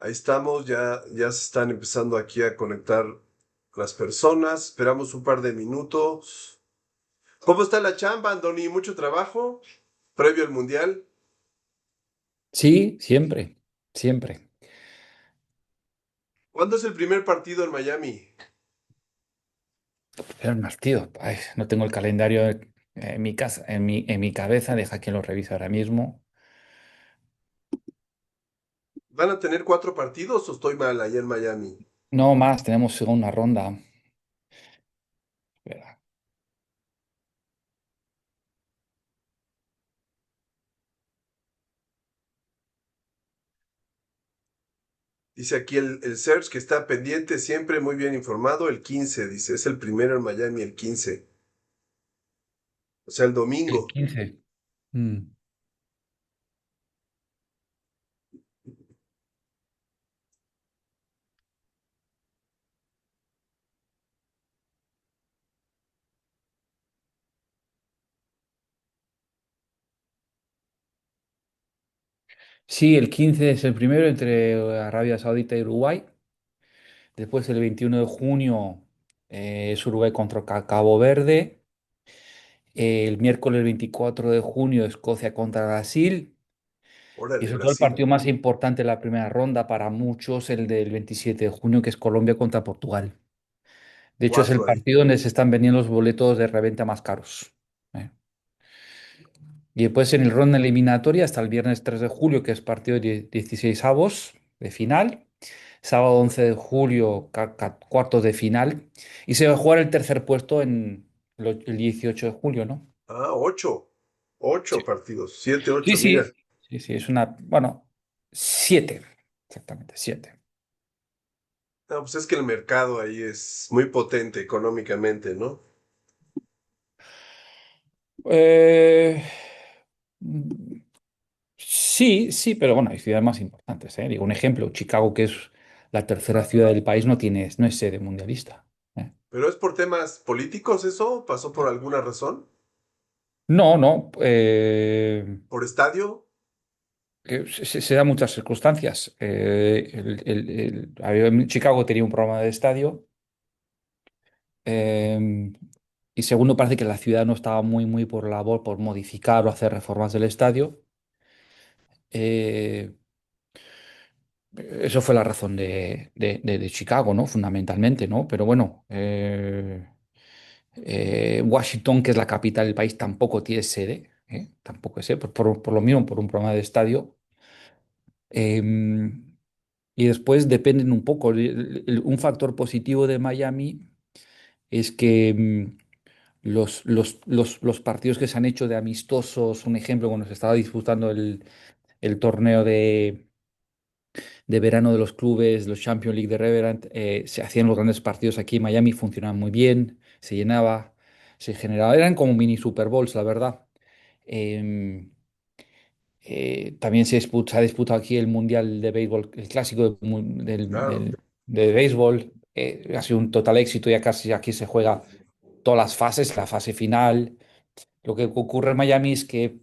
Ahí estamos, ya se están empezando aquí a conectar las personas. Esperamos un par de minutos. ¿Cómo está la chamba, Andoni? ¿Mucho trabajo previo al Mundial? Sí, siempre, siempre. ¿Cuándo es el primer partido en Miami? Pero más, tío, ay, no tengo el calendario en mi casa, en mi cabeza, deja que lo revise ahora mismo. ¿Van a tener 4 partidos o estoy mal allá en Miami? No más, tenemos segunda ronda. Espera. Dice aquí el Search que está pendiente, siempre muy bien informado. El 15, dice, es el primero en Miami, el 15. O sea, el El domingo. 15. Mm. Sí, el 15 es el primero entre Arabia Saudita y Uruguay. Después el 21 de junio es Uruguay contra Cabo Verde. El miércoles 24 de junio Escocia contra Brasil. Y Órale, sobre todo el Brasil. partido más importante de la primera ronda para muchos, el del 27 de junio, que es Colombia contra Portugal. De hecho, es el 4 ahí. partido donde se están vendiendo los boletos de reventa más caros. ¿Eh? Y después en el ronda eliminatoria hasta el viernes 3 de julio, que es partido de 16 de final. Sábado 11 de julio, cuartos de final. Y se va a jugar el tercer puesto en el 18 de julio, ¿no? Ah, 8. Sí, 8 partidos. 7, sí, 8. sí. Mira. Sí, sí, es una, bueno, 7, exactamente, 7. No, pues es que el mercado ahí es muy potente económicamente, ¿no? Eh, mm, sí, sí, pero bueno, hay ciudades más importantes, ¿eh? Digo, un ejemplo, Chicago, que es la tercera ciudad del país, no es sede mundialista. ¿Eh? Pero es por temas políticos eso, pasó por alguna razón, No, no, por estadio. que se dan muchas circunstancias. Chicago tenía un programa de estadio, eh, y segundo, parece que la ciudad no estaba muy por labor por modificar o hacer reformas del estadio. Eh, Eso fue la razón de Chicago, ¿no? Fundamentalmente, ¿no? Pero bueno, Washington, que es la capital del país, tampoco tiene sede, ¿eh? Tampoco es, por lo mismo, por un programa de estadio. Em, y después dependen un poco. Un factor positivo de Miami es que los partidos que se han hecho de amistosos, un ejemplo, cuando se estaba disputando el torneo de verano de los clubes, los Champions League de Reverend, se hacían los grandes partidos aquí en Miami, funcionaban muy bien, se llenaba, se generaba, eran como mini Super Bowls, la verdad. Em, También se ha disputado aquí el Mundial de Béisbol, el clásico Claro. de béisbol. Ha sido un total éxito, ya casi aquí se juega todas las fases, la fase final. Lo que ocurre en Miami es que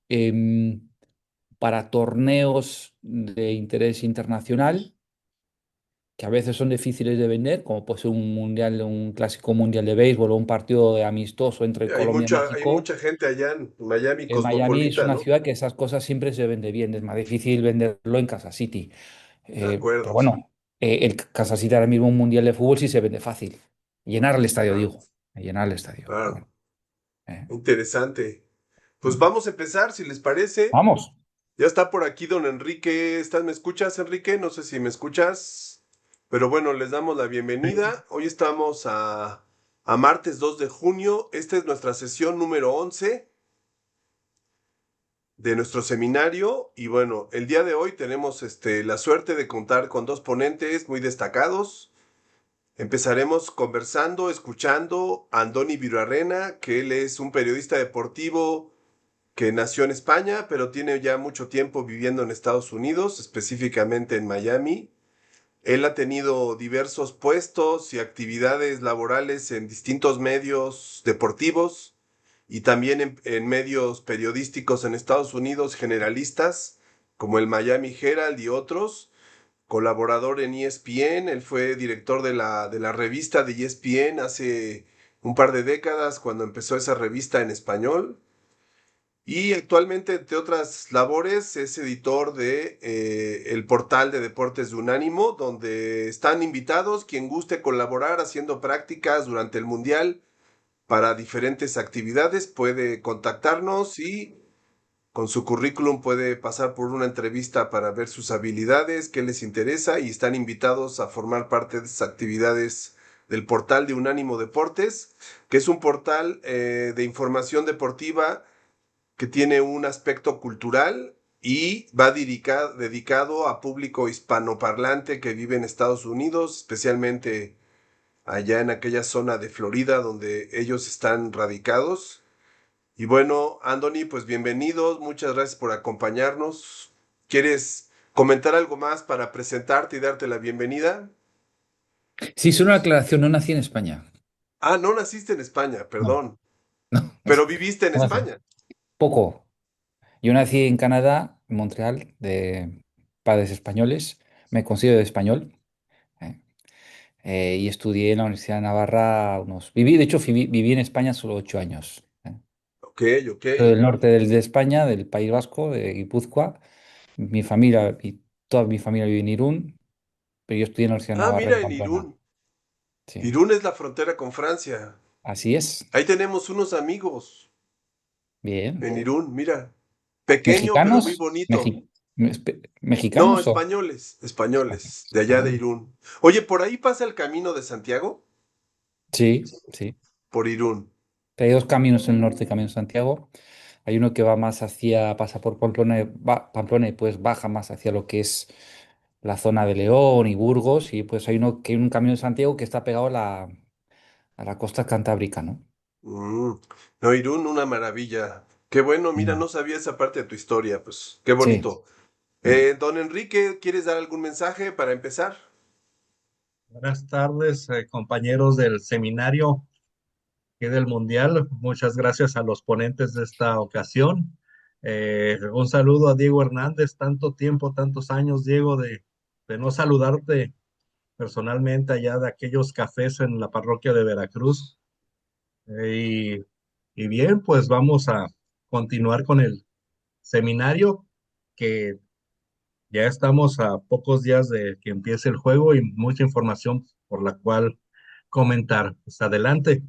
em, para torneos de interés internacional, que a veces son difíciles de vender, como puede ser un mundial, un clásico mundial de béisbol o un partido de amistoso entre Colombia y Hay México. mucha gente allá en Miami Miami es cosmopolita, una ¿no? ciudad que esas cosas siempre se vende bien, es más difícil venderlo en Kansas City. De Pero acuerdo. bueno, el Kansas City ahora mismo un mundial de fútbol sí se vende fácil. Llenar el estadio, Claro, digo. Llenar el estadio. Pero claro. bueno. eh. Interesante. Pues vamos a empezar, si les parece. Vamos. Ya está por aquí don Enrique. ¿Me escuchas, Enrique? No sé si me escuchas. Pero bueno, les damos la bienvenida. Hoy estamos a martes 2 de junio. Esta es nuestra sesión número 11 de nuestro seminario. Y bueno, el día de hoy tenemos la suerte de contar con dos ponentes muy destacados. Empezaremos conversando, escuchando a Andoni Virarrena, que él es un periodista deportivo que nació en España, pero tiene ya mucho tiempo viviendo en Estados Unidos, específicamente en Miami. Él ha tenido diversos puestos y actividades laborales en distintos medios deportivos y también en medios periodísticos en Estados Unidos generalistas, como el Miami Herald y otros. colaborador en ESPN, él fue director de la revista de ESPN hace un par de décadas cuando empezó esa revista en español. Y actualmente, entre otras labores, es editor de el portal de deportes de Unánimo, donde están invitados quien guste colaborar haciendo prácticas durante el Mundial para diferentes actividades. Puede contactarnos y con su currículum puede pasar por una entrevista para ver sus habilidades, qué les interesa y están invitados a formar parte de esas actividades del portal de Unánimo Deportes, que es un portal de información deportiva que tiene un aspecto cultural y va dedicado a público hispanoparlante que vive en Estados Unidos, especialmente allá en aquella zona de Florida donde ellos están radicados. Y bueno, Anthony, pues bienvenidos, muchas gracias por acompañarnos. ¿Quieres comentar algo más para presentarte y darte la bienvenida? Sí, solo una aclaración, no nací en España. Ah, no naciste en España, No, perdón, no, pero viviste en no nací. España. Poco. Yo nací en Canadá, en Montreal, de padres españoles. Me considero español. ¿Eh? Y estudié en la Universidad de Navarra de hecho, viví en España solo 8 años. Ok, ok. Soy del norte de España, del País Vasco, de Guipúzcoa. Mi familia y toda mi familia vive en Irún, pero yo estudié en la Universidad de Ah, Navarra en mira, en Pamplona. Irún. Sí, Irún es la frontera con Francia. así es. Ahí tenemos unos amigos Bien. en Irún, mira. Pequeño, pero muy ¿Mexicanos? bonito. No, ¿Mexicanos o? españoles, españoles, de allá de Españoles. Irún. Oye, ¿por ahí pasa el camino de Santiago? Sí, sí. Por Irún. Hay dos caminos en el norte, Camino de Santiago. Hay uno que va más pasa por Pamplona, Pamplona y pues baja más hacia lo que es la zona de León y Burgos. Y pues hay un Camino de Santiago que está pegado a la costa cantábrica, ¿no? Mm. No, Irún, una maravilla. Qué bueno, mira, Mm. no sabía esa parte de tu historia, pues qué Sí. bonito. Mm. Don Enrique, ¿quieres dar algún mensaje para empezar? Buenas tardes, compañeros del seminario que del Mundial. Muchas gracias a los ponentes de esta ocasión. Un saludo a Diego Hernández. Tanto tiempo, tantos años, Diego, de no saludarte personalmente allá de aquellos cafés en la parroquia de Veracruz. Y bien, pues vamos a continuar con el seminario, que ya estamos a pocos días de que empiece el juego y mucha información por la cual comentar. Pues adelante.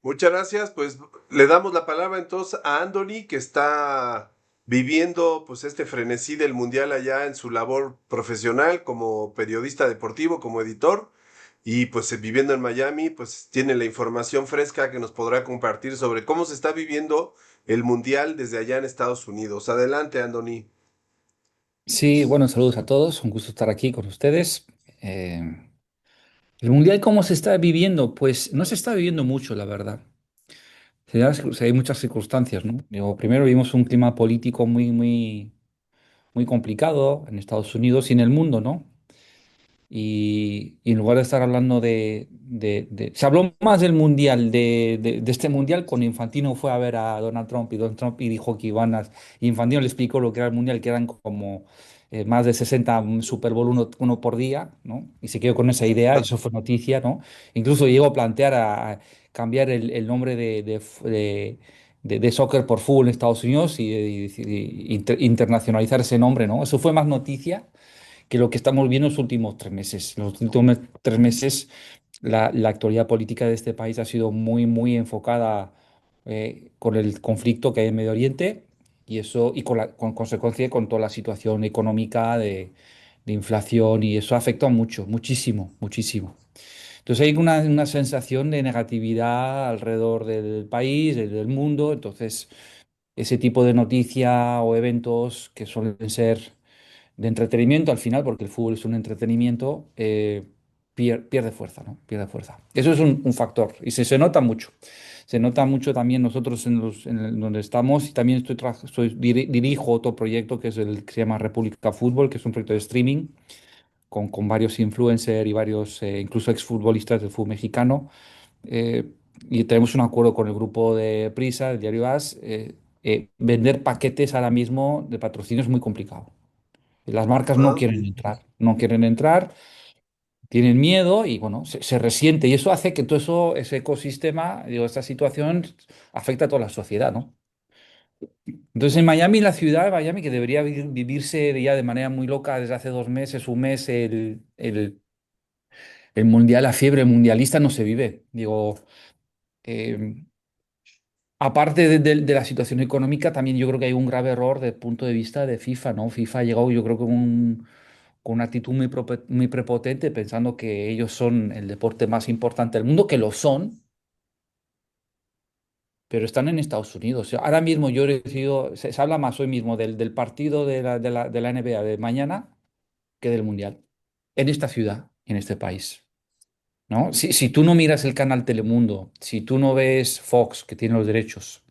Muchas gracias. Pues le damos la palabra entonces a Anthony, que está viviendo pues este frenesí del mundial allá en su labor profesional como periodista deportivo, como editor, y pues viviendo en Miami, pues tiene la información fresca que nos podrá compartir sobre cómo se está viviendo el mundial desde allá en Estados Unidos. Adelante, Anthony. Sí, bueno, saludos a todos. Un gusto estar aquí con ustedes. Eh, el Mundial, ¿cómo se está viviendo? Pues no se está viviendo mucho, la verdad. Hay muchas circunstancias, ¿no? Digo, primero vimos un clima político muy complicado en Estados Unidos y en el mundo, ¿no? Y en lugar de estar hablando se habló más del mundial, de este mundial, cuando Infantino fue a ver a Donald Trump y Donald Trump y dijo que Infantino le explicó lo que era el mundial, que eran como más de 60 Super Bowl uno por día, ¿no? Y se quedó con esa idea, y Ah, eso fue noticia, ¿no? Incluso llegó a plantear a cambiar el nombre de soccer por fútbol en Estados Unidos y internacionalizar ese nombre, ¿no? Eso fue más noticia que lo que estamos viendo en los últimos 3 meses. En los últimos 3 meses, la actualidad política de este país ha sido muy enfocada con el conflicto que hay en Medio Oriente y eso, y con consecuencia con toda la situación económica de inflación, y eso ha afectado mucho, muchísimo. Entonces hay una sensación de negatividad alrededor del país, del mundo. Entonces, ese tipo de noticia o eventos que suelen ser de entretenimiento al final, porque el fútbol es un entretenimiento, pierde fuerza, ¿no? Pierde fuerza. Eso es un factor y se nota mucho. Se nota mucho también nosotros donde estamos, y también dirijo otro proyecto que es el que se llama República Fútbol, que es un proyecto de streaming con varios influencers y varios, incluso exfutbolistas del fútbol mexicano. eh, y tenemos un acuerdo con el grupo de Prisa, el diario AS. Vender paquetes ahora mismo de patrocinio es muy complicado. Las marcas Ah, no ok. quieren entrar, no quieren entrar, tienen miedo y bueno, se resiente. Y eso hace que todo eso, ese ecosistema, digo, esta situación afecta a toda la sociedad, ¿no? Entonces en Miami, la ciudad de Miami, que debería vivirse ya de manera muy loca desde hace 2 meses, un mes, el mundial, la fiebre mundialista no se vive. Digo, eh, aparte de la situación económica, también yo creo que hay un grave error desde el punto de vista de FIFA, ¿no? FIFA ha llegado, yo creo que con una actitud muy prepotente, pensando que ellos son el deporte más importante del mundo, que lo son, pero están en Estados Unidos. O sea, ahora mismo yo he recibido, se habla más hoy mismo del partido de la NBA de mañana que del Mundial, en esta ciudad, en este país. ¿No? Si tú no miras el canal Telemundo, si tú no ves Fox, que tiene los derechos,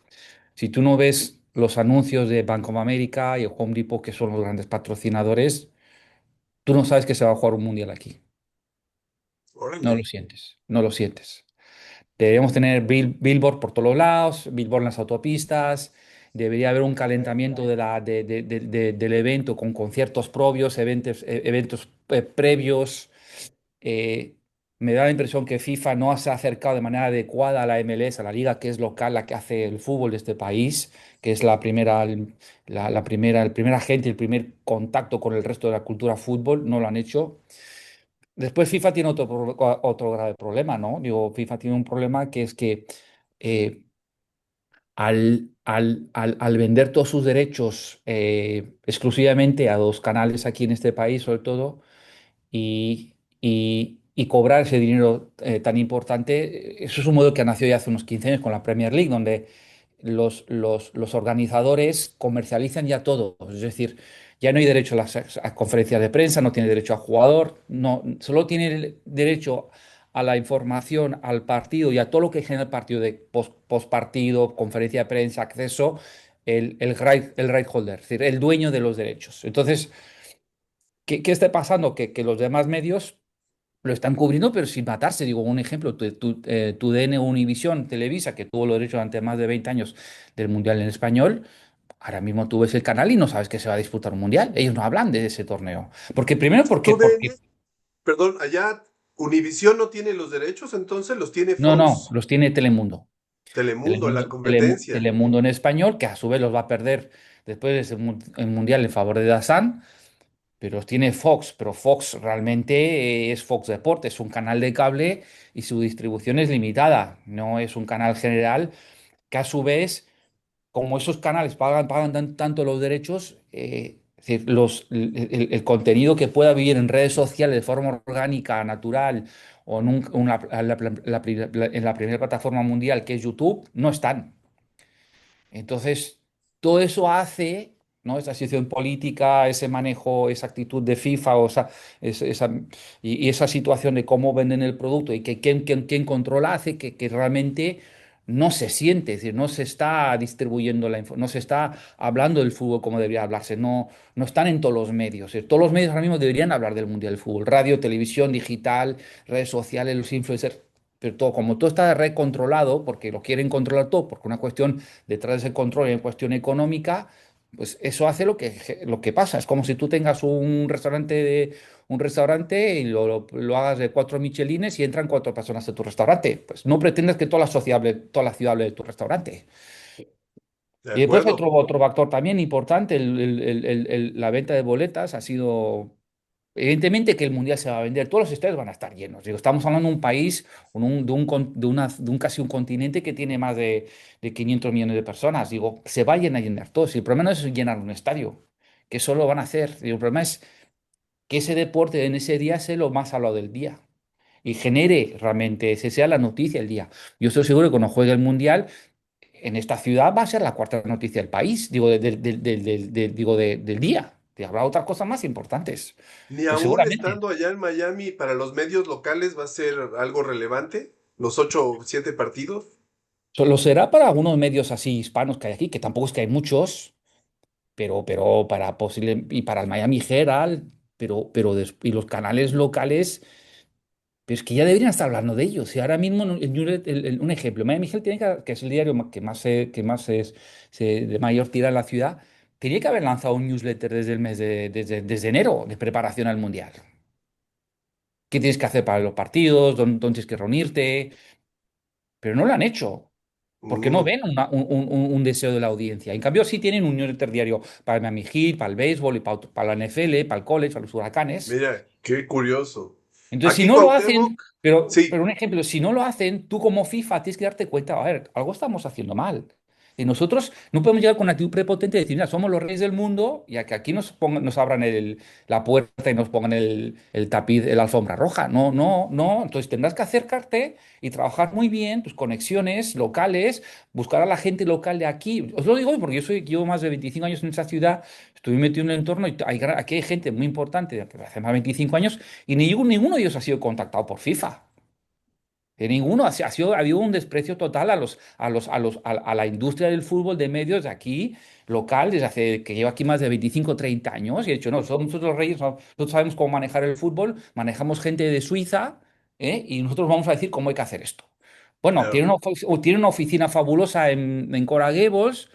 si tú no ves los anuncios de Bank of America y Home Depot, que son los grandes patrocinadores, tú no sabes que se va a jugar un mundial aquí. No lo Órale. sientes, no lo sientes. Deberíamos tener billboard por todos los lados, billboard en las autopistas. Debería haber un calentamiento del evento con conciertos propios, eventos previos. Eh, Me da la impresión que FIFA no se ha acercado de manera adecuada a la MLS, a la liga que es local, la que hace el fútbol de este país, que es el primer agente, el primer contacto con el resto de la cultura fútbol. No lo han hecho. Después FIFA tiene otro grave problema, ¿no? Digo, FIFA tiene un problema que es que eh, al vender todos sus derechos exclusivamente a dos canales aquí en este país, sobre todo, y cobrar ese dinero tan importante, eso es un modelo que nació ya hace unos 15 años con la Premier League, donde los organizadores comercializan ya todo. Es decir, ya no hay derecho a a conferencias de prensa, no tiene derecho a jugador, no, solo tiene el derecho a la información, al partido y a todo lo que genera el partido de post partido, conferencia de prensa, acceso, el right holder, es decir, el dueño de los derechos. Entonces, ¿qué está pasando? Que los demás medios lo están cubriendo, pero sin matarse. Digo, un ejemplo, tu DN Univisión, Televisa, que tuvo los derechos durante más de 20 años del Mundial en español, ahora mismo tú ves el canal y no sabes que se va a disputar un Mundial. Ellos no hablan de ese torneo. Porque primero, porque TUDN, perdón, allá Univisión no tiene los derechos, entonces los tiene no, Fox, los tiene Telemundo. Telemundo, la competencia. Telemundo en español, que a su vez los va a perder después del el Mundial en favor de Dazn. Pero los tiene Fox, pero Fox realmente es Fox Deportes, es un canal de cable y su distribución es limitada, no es un canal general que a su vez, como esos canales pagan tanto los derechos, es decir, el contenido que pueda vivir en redes sociales de forma orgánica, natural, o en la primera plataforma mundial que es YouTube, no están. Entonces, todo eso hace, ¿no? Esa situación política, ese manejo, esa actitud de FIFA o y esa situación de cómo venden el producto y que quién controla hace que realmente no se siente, es decir, no se está distribuyendo no se está hablando del fútbol como debería hablarse, no están en todos los medios. Es decir, todos los medios ahora mismo deberían hablar del Mundial del Fútbol, radio, televisión, digital, redes sociales, los influencers. Pero todo, como todo está recontrolado, porque lo quieren controlar todo, porque una cuestión detrás de ese control y en cuestión económica, pues eso hace lo que pasa. Es como si tú tengas un restaurante y lo hagas de 4 Michelines y entran 4 personas a tu restaurante. Pues no pretendes que toda la ciudad hable de tu restaurante. De Y después acuerdo. otro factor también importante, la venta de boletas ha sido, evidentemente que el Mundial se va a vender, todos los estadios van a estar llenos. Digo, estamos hablando de un país, de un casi un continente que tiene más de 500 millones de personas. Digo, se va a llenar todo. Si el problema no es llenar un estadio, que eso lo van a hacer. Digo, el problema es que ese deporte en ese día sea lo más hablado del día y genere realmente, ese sea la noticia del día. Yo estoy seguro que cuando juegue el Mundial en esta ciudad va a ser la cuarta noticia del país, digo, del día. Y habrá otras cosas más importantes. Ni Pues aún seguramente. estando allá en Miami, para los medios locales va a ser algo relevante, los 8 o 7 partidos. Solo será para algunos medios así hispanos que hay aquí, que tampoco es que hay muchos, pero y para el Miami Herald, y los canales locales, pero es que ya deberían estar hablando de ellos. Y ahora mismo, un ejemplo, Miami Herald que es el diario que más de mayor tira en la ciudad. tenía que haber lanzado un newsletter desde enero de preparación al Mundial. ¿Qué tienes que hacer para los partidos? ¿Dónde tienes que reunirte? Pero no lo han hecho. Porque no Mm, ven un deseo de la audiencia. En cambio, sí tienen un newsletter diario para el Miami Heat, para el béisbol, y para la NFL, para el college, para los huracanes. mira, qué curioso. Entonces, si Aquí no lo hacen, Cuauhtémoc, pero sí, un ejemplo, si no lo hacen, tú como FIFA tienes que darte cuenta, a ver, algo estamos haciendo mal. Y nosotros no podemos llegar con una actitud prepotente y decir, mira, somos los reyes del mundo y a que aquí nos abran la puerta y nos pongan el tapiz, la alfombra roja. No, no, no. Entonces tendrás que acercarte y trabajar muy bien tus conexiones locales, buscar a la gente local de aquí. Os lo digo porque llevo más de 25 años en esa ciudad, estoy metido en un entorno y aquí hay gente muy importante que hace más de 25 años y ninguno de ellos ha sido contactado por FIFA. De ninguno ha habido un desprecio total a la industria del fútbol de medios de aquí, local, que lleva aquí más de 25 o 30 años. Y he dicho, no, somos nosotros los reyes, nosotros sabemos cómo manejar el fútbol, manejamos gente de Suiza, y nosotros vamos a decir cómo hay que hacer esto. Bueno, claro, tiene una oficina fabulosa en Coral Gables,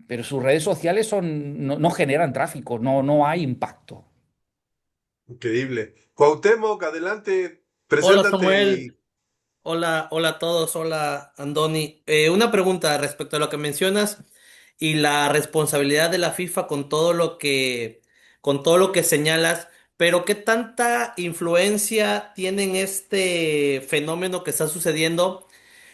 pero sus redes sociales no generan tráfico, no hay impacto. increíble. Cuauhtémoc, adelante, Hola preséntate Samuel, y hola a todos, hola Andoni. Una pregunta respecto a lo que mencionas y la responsabilidad de la FIFA con todo lo que señalas, pero ¿qué tanta influencia tiene en este fenómeno que está sucediendo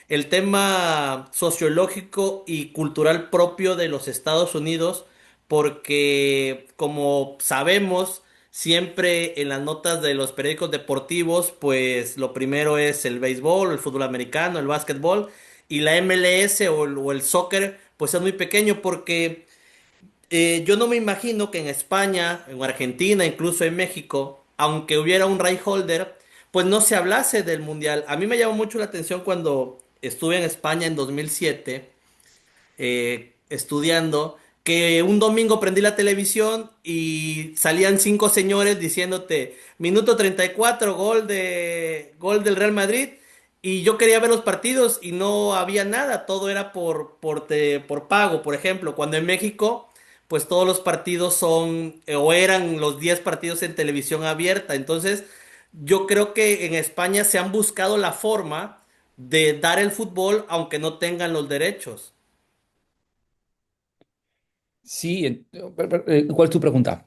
el tema sociológico y cultural propio de los Estados Unidos? Porque como sabemos, siempre en las notas de los periódicos deportivos, pues lo primero es el béisbol, el fútbol americano, el básquetbol, y la MLS o el soccer, pues es muy pequeño porque yo no me imagino que en España, en Argentina, incluso en México, aunque hubiera un right holder, pues no se hablase del mundial. A mí me llamó mucho la atención cuando estuve en España en 2007 estudiando, que un domingo prendí la televisión y salían cinco señores diciéndote, minuto 34 gol del Real Madrid, y yo quería ver los partidos y no había nada, todo era por pago, por ejemplo, cuando en México, pues todos los partidos son, o eran los 10 partidos en televisión abierta, entonces yo creo que en España se han buscado la forma de dar el fútbol aunque no tengan los derechos. Sí, ¿cuál es tu pregunta?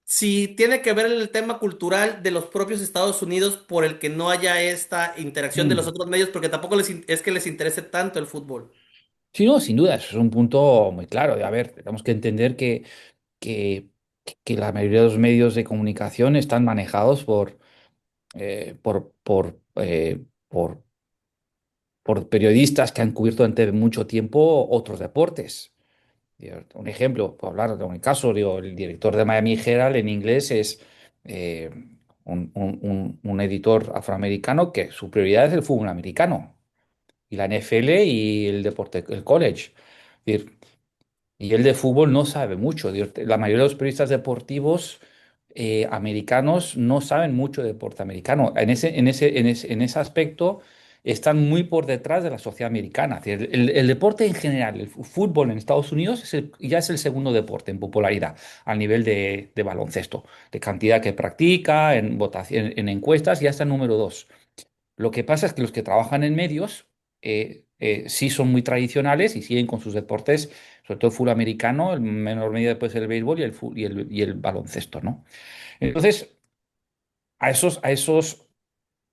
Si tiene que ver el tema cultural de los propios Estados Unidos por el que no haya esta interacción de los Mm. otros medios, porque tampoco es que les interese tanto el fútbol. Sí, no, sin duda, eso es un punto muy claro. A ver, tenemos que entender que, que la mayoría de los medios de comunicación están manejados por periodistas que han cubierto durante mucho tiempo otros deportes. Un ejemplo, puedo hablar de un caso, digo, el director de Miami Herald en inglés es eh, un editor afroamericano que su prioridad es el fútbol americano y la NFL y el deporte, el college. Es decir, y él de fútbol no sabe mucho. La mayoría de los periodistas deportivos americanos no saben mucho de deporte americano. En ese aspecto están muy por detrás de la sociedad americana. Es decir, el deporte en general, el fútbol en Estados Unidos ya es el segundo deporte en popularidad al nivel de baloncesto, de cantidad que practica, en votación, en encuestas, ya está el número dos. Lo que pasa es que los que trabajan en medios sí son muy tradicionales y siguen con sus deportes, sobre todo el fútbol americano, en menor medida después el béisbol y el baloncesto, ¿no? Entonces, a esos, a esos,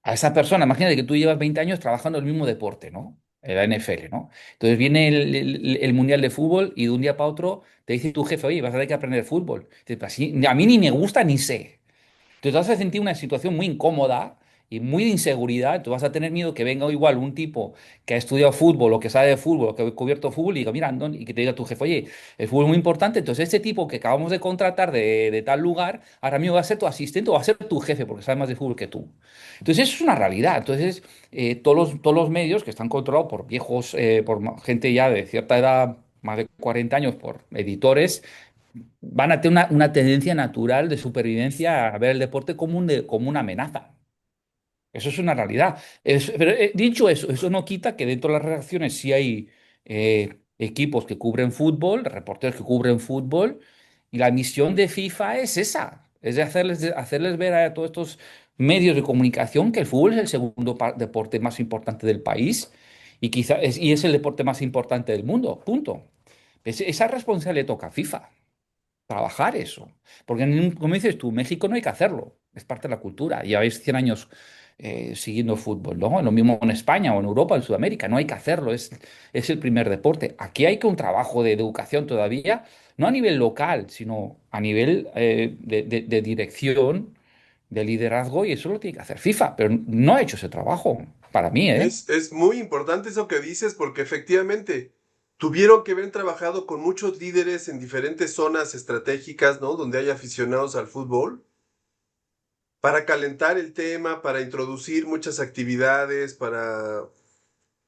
a esa persona, imagínate que tú llevas 20 años trabajando en el mismo deporte, ¿no? En la NFL, ¿no? Entonces viene el Mundial de Fútbol y de un día para otro te dice tu jefe, oye, vas a tener que aprender fútbol. Dices, "Pues sí, a mí ni me gusta ni sé. Entonces te vas a sentir una situación muy incómoda y muy de inseguridad. Entonces vas a tener miedo que venga igual un tipo que ha estudiado fútbol o que sabe de fútbol o que ha cubierto fútbol y diga, mira, Andón, y que te diga tu jefe, oye, el fútbol es muy importante. Entonces este tipo que acabamos de contratar de tal lugar, ahora mismo va a ser tu asistente o va a ser tu jefe porque sabe más de fútbol que tú. Entonces eso es una realidad. Entonces todos los medios que están controlados por viejos, gente ya de cierta edad, más de 40 años, por editores, van a tener una tendencia natural de supervivencia a ver el deporte como una amenaza. Eso es una realidad. Pero dicho eso, eso no quita que dentro de las redacciones sí hay equipos que cubren fútbol, reporteros que cubren fútbol, y la misión de FIFA es esa, es de hacerles ver a todos estos medios de comunicación que el fútbol es el segundo deporte más importante del país y es el deporte más importante del mundo, punto. Esa responsabilidad le toca a FIFA trabajar eso. Porque, como dices tú, México no hay que hacerlo, es parte de la cultura. Lleváis 100 años siguiendo fútbol, ¿no? Lo mismo en España o en Europa, en Sudamérica, no hay que hacerlo, es el primer deporte. Aquí hay que un trabajo de educación todavía, no a nivel local, sino a nivel de dirección, de liderazgo, y eso lo tiene que hacer FIFA, pero no ha hecho ese trabajo, para mí, ¿eh? Es muy importante eso que dices porque efectivamente tuvieron que haber trabajado con muchos líderes en diferentes zonas estratégicas, ¿no? Donde hay aficionados al fútbol, para calentar el tema, para introducir muchas actividades, para...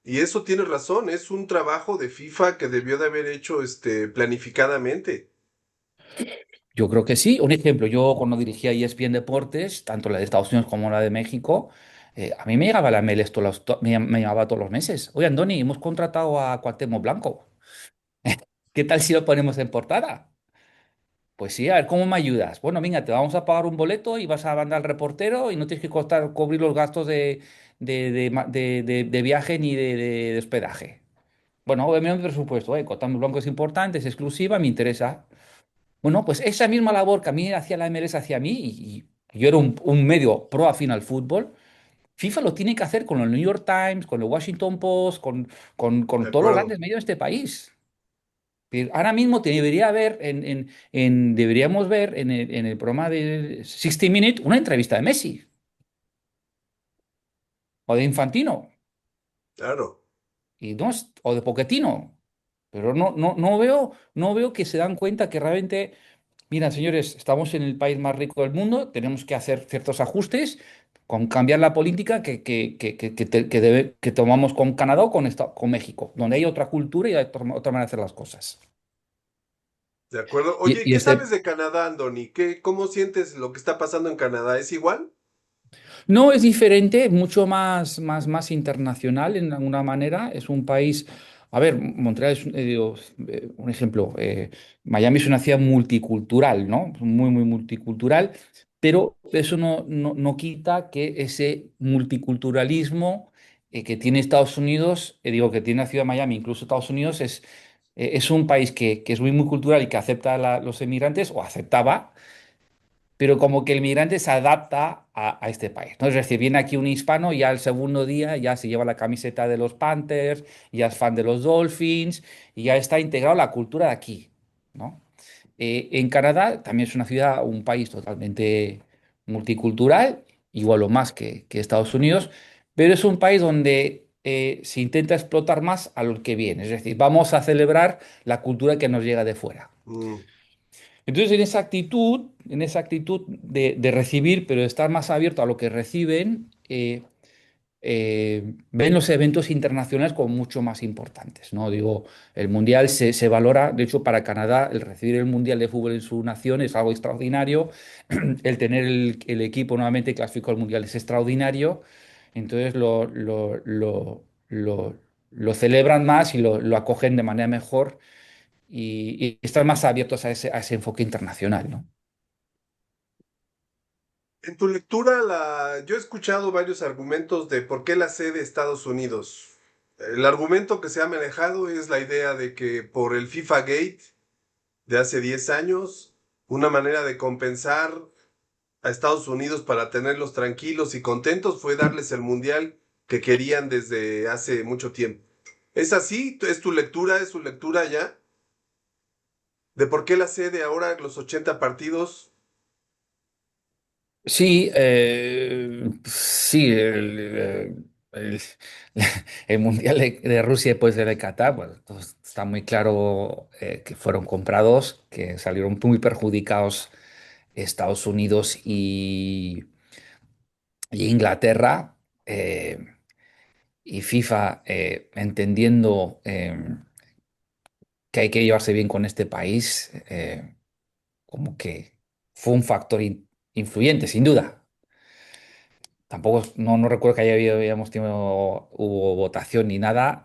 Y eso tiene razón, es un trabajo de FIFA que debió de haber hecho planificadamente. Yo creo que sí. Un ejemplo, yo cuando dirigía ESPN Deportes, tanto la de Estados Unidos como la de México, a mí me llegaba la MLS me llamaba todos los meses. Oye, Andoni, hemos contratado a Cuauhtémoc Blanco. ¿Qué tal si lo ponemos en portada? Pues sí, a ver, ¿cómo me ayudas? Bueno, venga, te vamos a pagar un boleto y vas a mandar al reportero y no tienes que cubrir los gastos de viaje ni de hospedaje. Bueno, obviamente el presupuesto, Cuauhtémoc Blanco es importante, es exclusiva, me interesa. Bueno, pues esa misma labor que a mí hacía la MLS hacia mí, y yo era un medio pro afín al fútbol, FIFA lo tiene que hacer con el New York Times, con el Washington Post, De con todos los acuerdo. grandes medios de este país. Ahora mismo debería haber, deberíamos ver en el programa de 60 Minutes una entrevista de Messi o de Infantino Claro. o de Pochettino. Pero no veo que se dan cuenta que realmente. Mira, señores, estamos en el país más rico del mundo, tenemos que hacer ciertos ajustes, con cambiar la política que tomamos con Canadá o con México, donde hay otra cultura y hay otra manera de hacer las cosas. De acuerdo. Y, Oye, ¿y y qué sabes este, de Canadá, Andoni? ¿Cómo sientes lo que está pasando en Canadá? ¿Es igual? no es diferente, es mucho más internacional en alguna manera. Es un país, a ver, Montreal es un ejemplo. Miami es una ciudad multicultural, ¿no? Muy multicultural, pero eso no quita que ese multiculturalismo que tiene Estados Unidos, digo, que tiene la ciudad de Miami, incluso Estados Unidos, es un país que es muy cultural y que acepta a los emigrantes, o aceptaba, pero como que el migrante se adapta a este país, ¿no? Es decir, viene aquí un hispano y ya el segundo día ya se lleva la camiseta de los Panthers, ya es fan de los Dolphins y ya está integrado a la cultura de aquí, ¿no? En Canadá también es una ciudad, un país totalmente multicultural, igual o más que Estados Unidos, pero es un país donde se intenta explotar más a lo que viene, es decir, vamos a celebrar la cultura que nos llega de fuera. Mm. Entonces, en esa actitud de recibir, pero de estar más abierto a lo que reciben, ven los eventos internacionales como mucho más importantes, ¿no? Digo, el Mundial se valora, de hecho, para Canadá, el recibir el Mundial de fútbol en su nación es algo extraordinario, el tener el equipo nuevamente clasificado al Mundial es extraordinario, entonces lo celebran más y lo acogen de manera mejor y están más abiertos a ese enfoque internacional, ¿no? En tu lectura, yo he escuchado varios argumentos de por qué la sede de Estados Unidos. El argumento que se ha manejado es la idea de que por el FIFA Gate de hace 10 años, una manera de compensar a Estados Unidos para tenerlos tranquilos y contentos fue darles el mundial que querían desde hace mucho tiempo. ¿Es así? ¿Es tu lectura? ¿Es su lectura ya? ¿De por qué la sede ahora, los 80 partidos? Sí, sí, el- el Mundial de Rusia después de Qatar, pues está muy claro que fueron comprados, que salieron muy perjudicados Estados Unidos y Inglaterra, y FIFA entendiendo que hay que llevarse bien con este país, como que fue un factor influyente, sin duda. Tampoco, no recuerdo que habíamos tenido, hubo votación ni nada,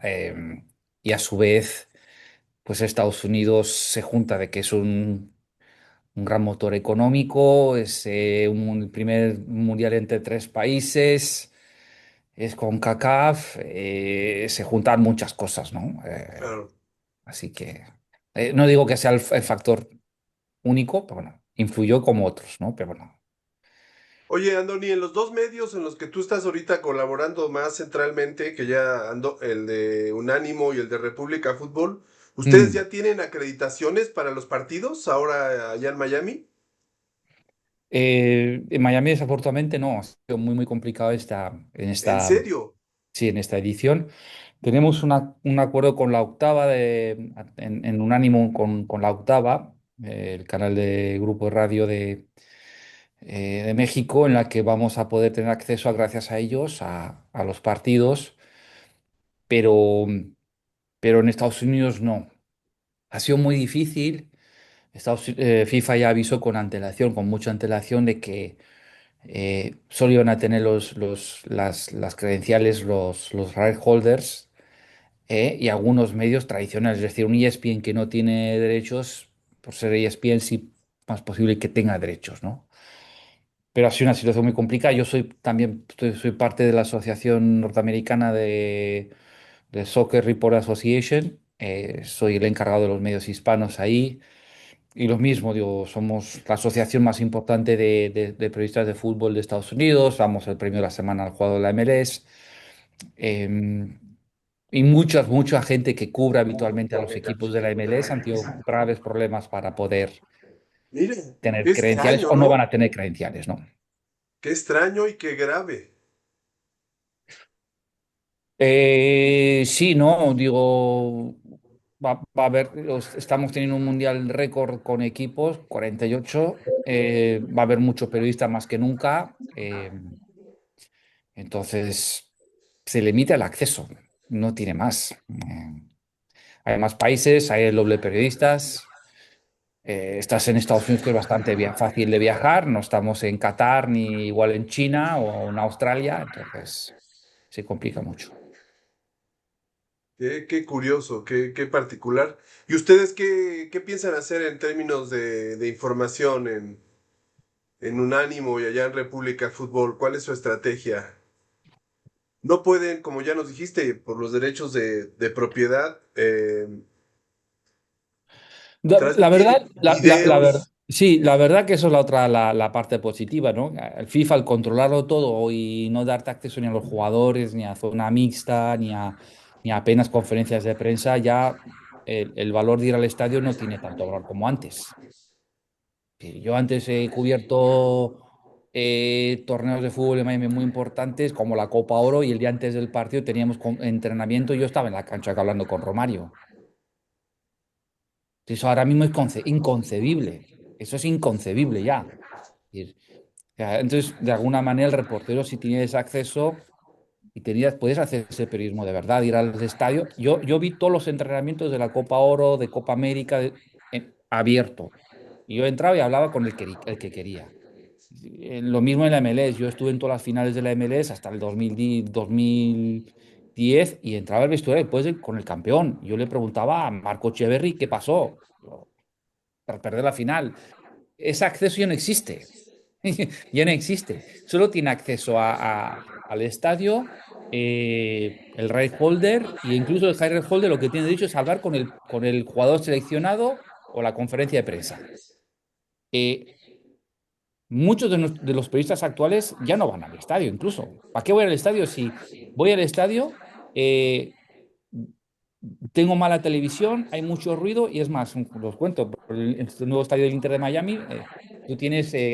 y a su vez pues Estados Unidos se junta de que es un gran motor económico, es un primer mundial entre tres países, es con CACAF, se juntan muchas cosas, ¿no? Claro. Así que no digo que sea el factor único, pero bueno, influyó como otros, ¿no? Pero bueno. Oye, Andoni, en los dos medios en los que tú estás ahorita colaborando más centralmente, que ya ando, el de Unánimo y el de República Fútbol, ¿ustedes Mm. ya tienen acreditaciones para los partidos ahora allá en Miami? En Miami, desafortunadamente, no, ha sido muy, muy complicado ¿En serio? sí, en esta edición. Tenemos un acuerdo con la Octava, en Unánimo con la Octava, el canal de grupo de radio de México, en la que vamos a poder tener acceso, gracias a ellos, a los partidos, pero, pero en Estados Unidos no. Ha sido muy difícil. FIFA ya avisó con antelación, con mucha antelación, de que solo iban a tener las credenciales los right holders, y algunos medios tradicionales, es decir, un ESPN que no tiene derechos, por ser ESPN sí más posible que tenga derechos, ¿no? Pero ha sido una situación muy complicada. Yo soy parte de la Asociación Norteamericana de Soccer Report Association, soy el encargado de los medios hispanos ahí. Y lo mismo, digo, somos la asociación más importante de periodistas de fútbol de Estados Unidos, damos el premio de la semana al jugador de la MLS, eh, y mucha gente que cubre habitualmente a los equipos de la MLS han tenido graves problemas para poder Mire, qué tener credenciales extraño, o no van ¿no? a tener credenciales, ¿no? Qué extraño y qué grave. Sí, no, digo, va a haber, estamos teniendo un mundial récord con equipos, 48, va a haber muchos periodistas más que nunca. Entonces, se limita el acceso, no tiene más. Hay más países, hay el doble de periodistas. Estás en Estados Unidos, que es bastante fácil de viajar. No estamos en Qatar ni igual en China o en Australia, entonces se complica mucho. Qué curioso, qué particular. ¿Y ustedes qué piensan hacer en términos de información en Unánimo y allá en República Fútbol? ¿Cuál es su estrategia? No pueden, como ya nos dijiste, por los derechos de propiedad, La verdad, transmitir videos. sí, la verdad que eso es la otra, la parte positiva, ¿no? El FIFA, al controlarlo todo y no darte acceso ni a los jugadores, ni a zona mixta, ni a apenas conferencias de prensa, ya el valor de ir al estadio no tiene tanto valor como antes. Yo antes he cubierto torneos de fútbol en Miami muy importantes, como la Copa Oro, y el día antes del partido teníamos entrenamiento y yo estaba en la cancha hablando con Romario. Eso ahora mismo es inconcebible. Eso es inconcebible ya. Es Entonces, de alguna manera, el reportero, si tienes acceso y puedes hacer ese periodismo de verdad, ir al estadio. Yo vi todos los entrenamientos de la Copa Oro, de Copa América, abierto. Y yo entraba y hablaba con el que quería. Lo mismo en la MLS. Yo estuve en todas las finales de la MLS hasta el 2010 y entraba al vestuario después con el campeón. Yo le preguntaba a Marco Echeverry qué pasó tras perder la final. Ese acceso ya no existe. Ya no existe. Solo tiene acceso al estadio, el right holder, y incluso el high right holder lo que tiene derecho es hablar con el jugador seleccionado o la conferencia de prensa. Eh, Muchos de los periodistas actuales ya no van al estadio, incluso. ¿Para qué voy al estadio si voy al estadio? eh, Tengo mala televisión, hay mucho ruido y es más, los cuento, por este nuevo estadio del Inter de Miami, tú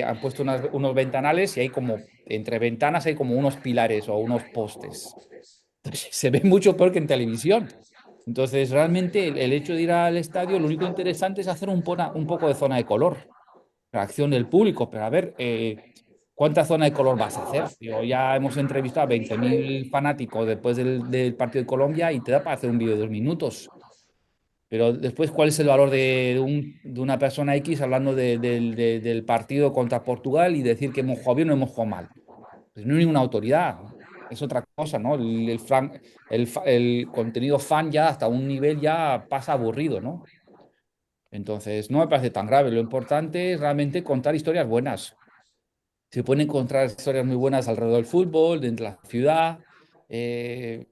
han puesto unos ventanales y hay como, entre ventanas hay como unos pilares o unos postes. Entonces, se ve mucho peor que en televisión. Entonces, realmente el hecho de ir al estadio, lo único interesante es hacer un poco de zona de color, reacción del público, pero a ver, ¿cuánta zona de color vas a hacer? Ya hemos entrevistado a 20.000 fanáticos después del partido de Colombia y te da para hacer un vídeo de 2 minutos. Pero después, ¿cuál es el valor de una persona X hablando del partido contra Portugal y decir que hemos jugado bien o hemos jugado mal? Pues no hay ninguna autoridad. es otra cosa, ¿no? El contenido fan ya hasta un nivel ya pasa aburrido, ¿no? Entonces, no me parece tan grave. Lo importante es realmente contar historias buenas. Se pueden encontrar historias muy buenas alrededor del fútbol, dentro de la ciudad. eh,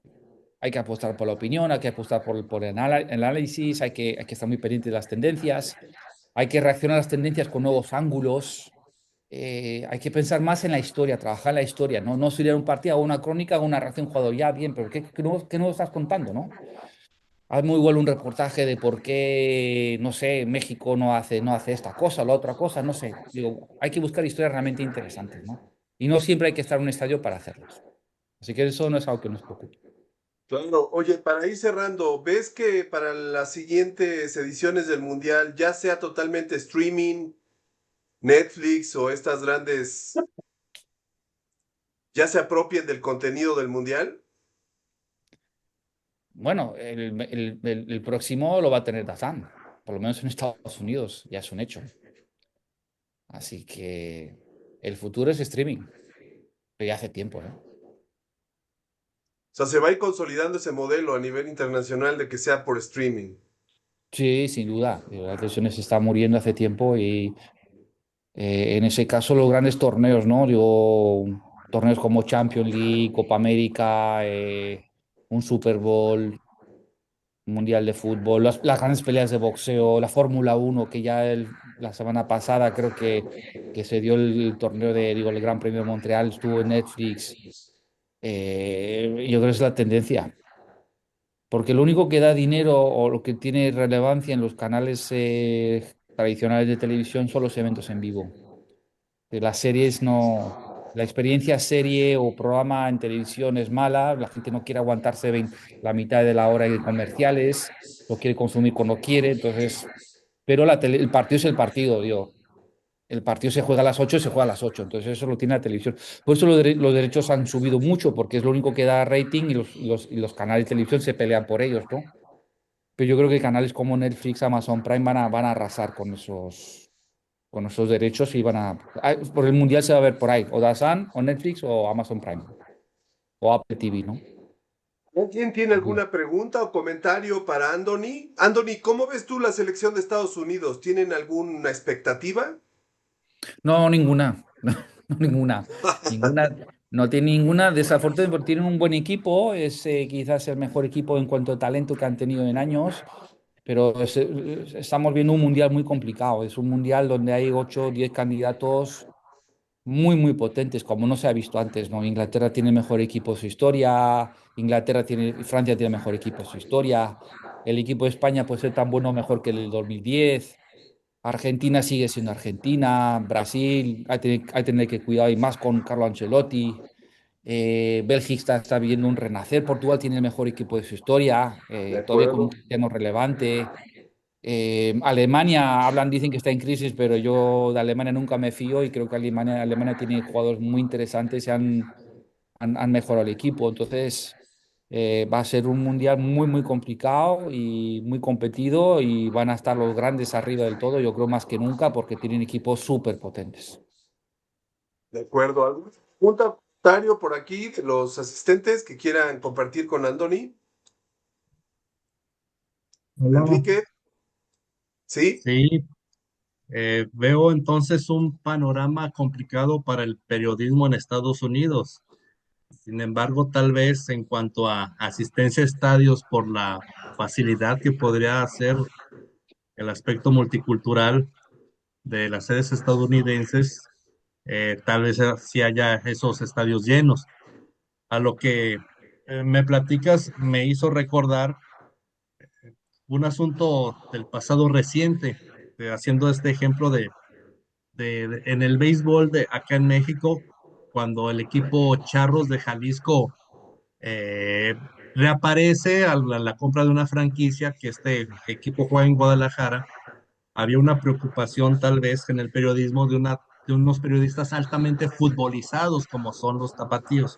Hay que apostar por la opinión, hay que apostar por el análisis, hay que estar muy pendiente de las tendencias, hay que reaccionar a las tendencias con nuevos ángulos. Hay que pensar más en la historia, trabajar en la historia, no, no sería un partido o una crónica o una reacción de un jugador, ya bien, pero qué nuevo estás contando, ¿no? Hazme igual un reportaje de por qué, no sé, México no hace esta cosa, la otra cosa, no sé. Digo, hay que buscar historias realmente interesantes, ¿no? Y no siempre hay que estar en un estadio para hacerlas. Así que eso no es algo que nos preocupe. Claro, oye, para ir cerrando, ¿ves que para las siguientes ediciones del Mundial ya sea totalmente streaming, Netflix o estas grandes ya se apropien del contenido del Mundial? Bueno, el próximo lo va a tener DAZN, por lo menos en Estados Unidos, ya es un hecho. Así que el futuro es streaming, pero ya hace tiempo, ¿eh? O sea, se va a ir consolidando ese modelo a nivel internacional de que sea por streaming. Sí, sin duda. La televisión se está muriendo hace tiempo y en ese caso los grandes torneos, ¿no? Digo, torneos como Champions League, Copa América, un Super Bowl, un Mundial de Fútbol, las grandes peleas de boxeo, la Fórmula 1 que ya la semana pasada creo que se dio el torneo digo, el Gran Premio de Montreal, estuvo en Netflix. Yo creo que es la tendencia. Porque lo único que da dinero o lo que tiene relevancia en los canales tradicionales de televisión son los eventos en vivo. De las series no, la experiencia serie o programa en televisión es mala, la gente no quiere aguantarse la mitad de la hora en comerciales, lo quiere consumir cuando quiere, entonces, pero el partido es el partido, digo. El partido se juega a las 8 y se juega a las 8, entonces eso lo tiene la televisión. Por eso los derechos han subido mucho, porque es lo único que da rating y los canales de televisión se pelean por ellos, ¿no? Pero yo creo que canales como Netflix, Amazon Prime van a arrasar con esos derechos y por el Mundial se va a ver por ahí, o DAZN, o Netflix, o Amazon Prime, o Apple TV, ¿no? ¿Alguien tiene Ujú. alguna pregunta o comentario para Anthony? Anthony, ¿cómo ves tú la selección de Estados Unidos? ¿Tienen alguna expectativa? No, ninguna, no, ninguna, ninguna, no tiene ninguna, desafortunadamente porque tienen un buen equipo, es quizás el mejor equipo en cuanto a talento que han tenido en años, pero estamos viendo un mundial muy complicado, es un mundial donde hay 8 o 10 candidatos muy potentes, como no se ha visto antes, ¿no? Inglaterra tiene el mejor equipo de su historia, Francia tiene el mejor equipo de su historia, el equipo de España puede ser tan bueno o mejor que el del 2010, Argentina sigue siendo Argentina, Brasil hay que tener que cuidar y más con Carlo Ancelotti, Bélgica está viviendo un renacer, Portugal tiene el mejor equipo de su historia, De todavía con un acuerdo. cristiano relevante. Alemania, dicen que está en crisis, pero yo de Alemania nunca me fío y creo que Alemania tiene jugadores muy interesantes y han mejorado el equipo. Entonces, va a ser un mundial muy complicado y muy competido y van a estar los grandes arriba del todo, yo creo más que nunca, porque tienen equipos súper potentes. De acuerdo. ¿Algún un comentario por aquí de los asistentes que quieran compartir con Anthony? Hola. Enrique, ¿sí? Sí, veo entonces un panorama complicado para el periodismo en Estados Unidos. Sin embargo, tal vez en cuanto a asistencia a estadios por la facilidad que podría hacer el aspecto multicultural de las sedes estadounidenses, tal vez sí haya esos estadios llenos. A lo que me platicas me hizo recordar un asunto del pasado reciente, haciendo este ejemplo en el béisbol de acá en México, cuando el equipo Charros de Jalisco eh, reaparece a la compra de una franquicia que este equipo juega en Guadalajara. Había una preocupación tal vez en el periodismo de unos periodistas altamente futbolizados como son los tapatíos.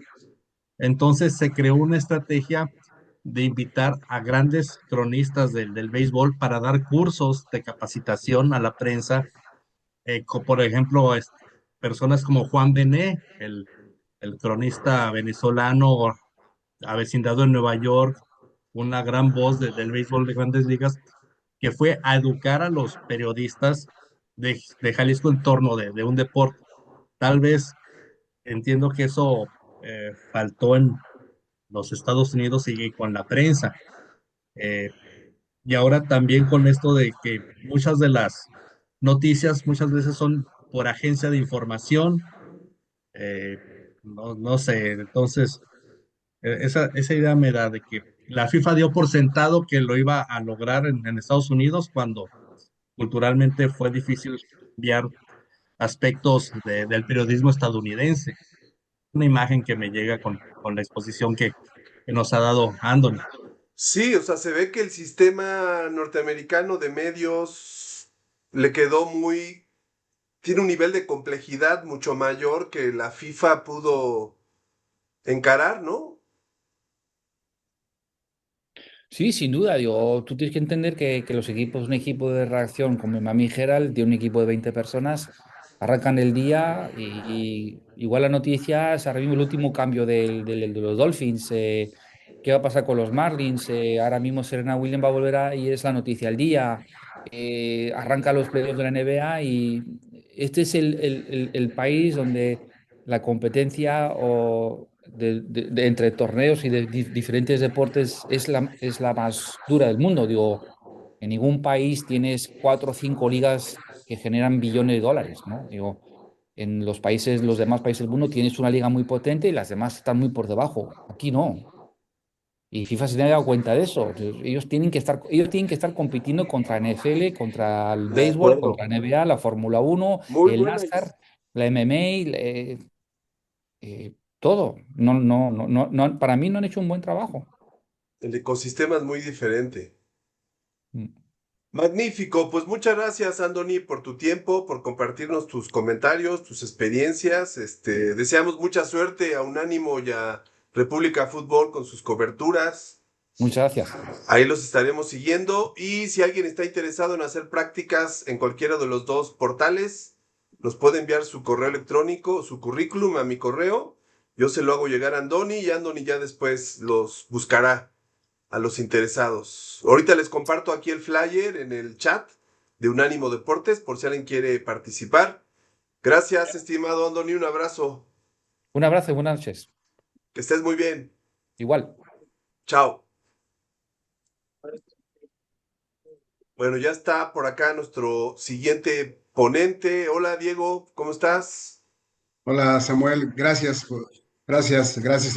Entonces se creó una estrategia de invitar a grandes cronistas del béisbol para dar cursos de capacitación a la prensa, por ejemplo, personas como Juan Bené, el cronista venezolano avecindado en Nueva York, una gran voz del béisbol de Grandes Ligas, que fue a educar a los periodistas de Jalisco en torno de un deporte. Tal vez entiendo que eso faltó en los Estados Unidos y con la prensa. Eh, y ahora también con esto de que muchas de las noticias muchas veces son por agencia de información, eh, no sé, entonces esa idea me da de que la FIFA dio por sentado que lo iba a lograr en Estados Unidos cuando culturalmente fue difícil enviar aspectos del periodismo estadounidense. Una imagen que me llega con la exposición que nos ha dado Anthony. Sí, o sea, se ve que el sistema norteamericano de medios le quedó muy, tiene un nivel de complejidad mucho mayor que la FIFA pudo encarar, ¿no? Sí, sin duda. Digo, tú tienes que entender que los equipos, un equipo de reacción como el Miami Herald, de un equipo de 20 personas, arrancan el día y igual la noticia es ahora mismo el último cambio de los Dolphins. ¿Qué va a pasar con los Marlins? Ahora mismo Serena Williams va a volver y es la noticia del día. Arranca los playoffs de la NBA y este es el país donde la competencia entre torneos y de diferentes deportes es la más dura del mundo. Digo, en ningún país tienes cuatro o cinco ligas que generan billones de dólares, ¿no? Digo, en los países, los demás países del mundo tienes una liga muy potente y las demás están muy por debajo. Aquí no. Y FIFA se tiene dado cuenta de eso. Ellos tienen que estar compitiendo contra NFL, contra el De béisbol, acuerdo. contra la NBA, la Fórmula Uno, Muy el buena. NASCAR, la MMA, todo. No, no, no, no, para mí no han hecho un buen trabajo. El ecosistema es muy diferente. Mm. Magnífico, pues muchas gracias, Anthony, por tu tiempo, por compartirnos tus comentarios, tus experiencias. Deseamos mucha suerte a Unánimo y a República Fútbol con sus coberturas. Muchas gracias. Ahí los estaremos siguiendo y si alguien está interesado en hacer prácticas en cualquiera de los dos portales, nos puede enviar su correo electrónico, su currículum a mi correo. Yo se lo hago llegar a Andoni y Andoni ya después los buscará a los interesados. Ahorita les comparto aquí el flyer en el chat de Unánimo Deportes por si alguien quiere participar. Gracias, estimado Andoni, un abrazo. Un abrazo y buenas noches. Que estés muy bien. Igual. Chao. Bueno, ya está por acá nuestro siguiente ponente. Hola, Diego, ¿cómo estás? Hola Samuel, gracias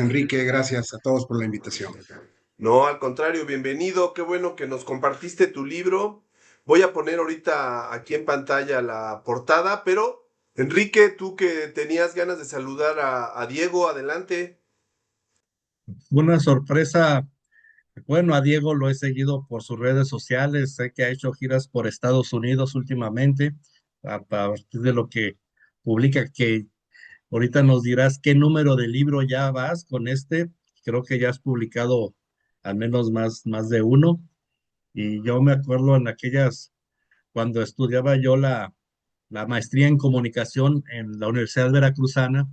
Enrique, gracias a todos por la invitación. No, al contrario, bienvenido. Qué bueno que nos compartiste tu libro. Voy a poner ahorita aquí en pantalla la portada, pero Enrique, tú que tenías ganas de saludar a Diego, adelante. Una sorpresa. Bueno, a Diego lo he seguido por sus redes sociales, sé que ha hecho giras por Estados Unidos últimamente, a partir de lo que publica, que ahorita nos dirás qué número de libro ya vas con este. Creo que ya has publicado al menos más de uno, y yo me acuerdo en aquellas, cuando estudiaba yo la maestría en comunicación en la Universidad Veracruzana,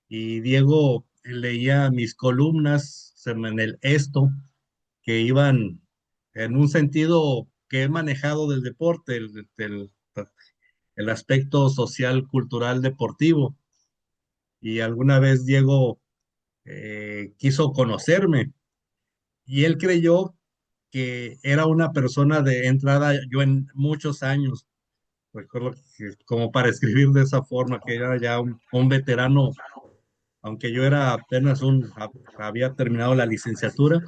y Diego leía mis columnas en el Esto, que iban en un sentido que he manejado del deporte, el aspecto social, cultural, deportivo. Y alguna vez Diego quiso conocerme y él creyó que era una persona de entrada yo en muchos años. Recuerdo que como para escribir de esa forma, que era ya un veterano, aunque yo era apenas había terminado la licenciatura,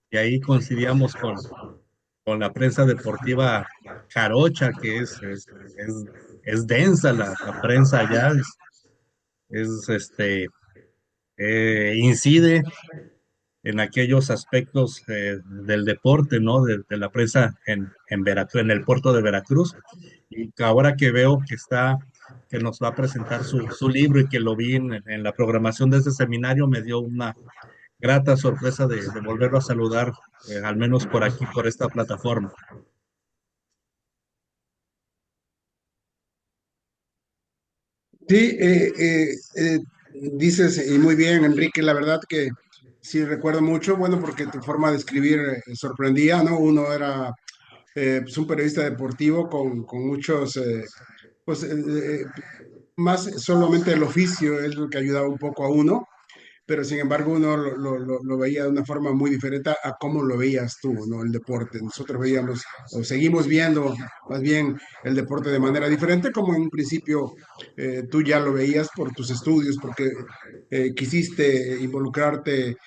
y ahí coincidíamos con la prensa deportiva jarocha, que es densa la prensa allá, incide en aquellos aspectos del deporte, ¿no? De la prensa en Veracruz, en el puerto de Veracruz. Y ahora que veo que nos va a presentar su libro y que lo vi en la programación de ese seminario, me dio una grata sorpresa de volverlo a saludar, al menos por aquí, por esta plataforma. Sí, dices, y muy bien, Enrique, la verdad que sí recuerdo mucho, bueno, porque tu forma de escribir sorprendía, ¿no? Uno era pues un periodista deportivo con muchos, pues más solamente el oficio es lo que ayudaba un poco a uno, pero sin embargo uno lo veía de una forma muy diferente a cómo lo veías tú, ¿no? El deporte. Nosotros veíamos, o seguimos viendo más bien el deporte de manera diferente, como en un principio tú ya lo veías por tus estudios, porque quisiste involucrarte,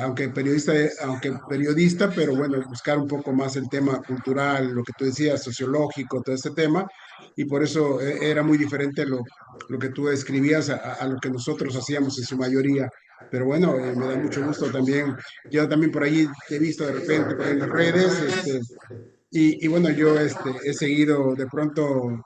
aunque periodista, pero bueno, buscar un poco más el tema cultural, lo que tú decías, sociológico, todo este tema, y por eso era muy diferente lo que tú escribías a lo que nosotros hacíamos en su mayoría. Pero bueno, me da mucho gusto también. Yo también por ahí te he visto de repente por ahí en las redes, y bueno, yo he seguido, de pronto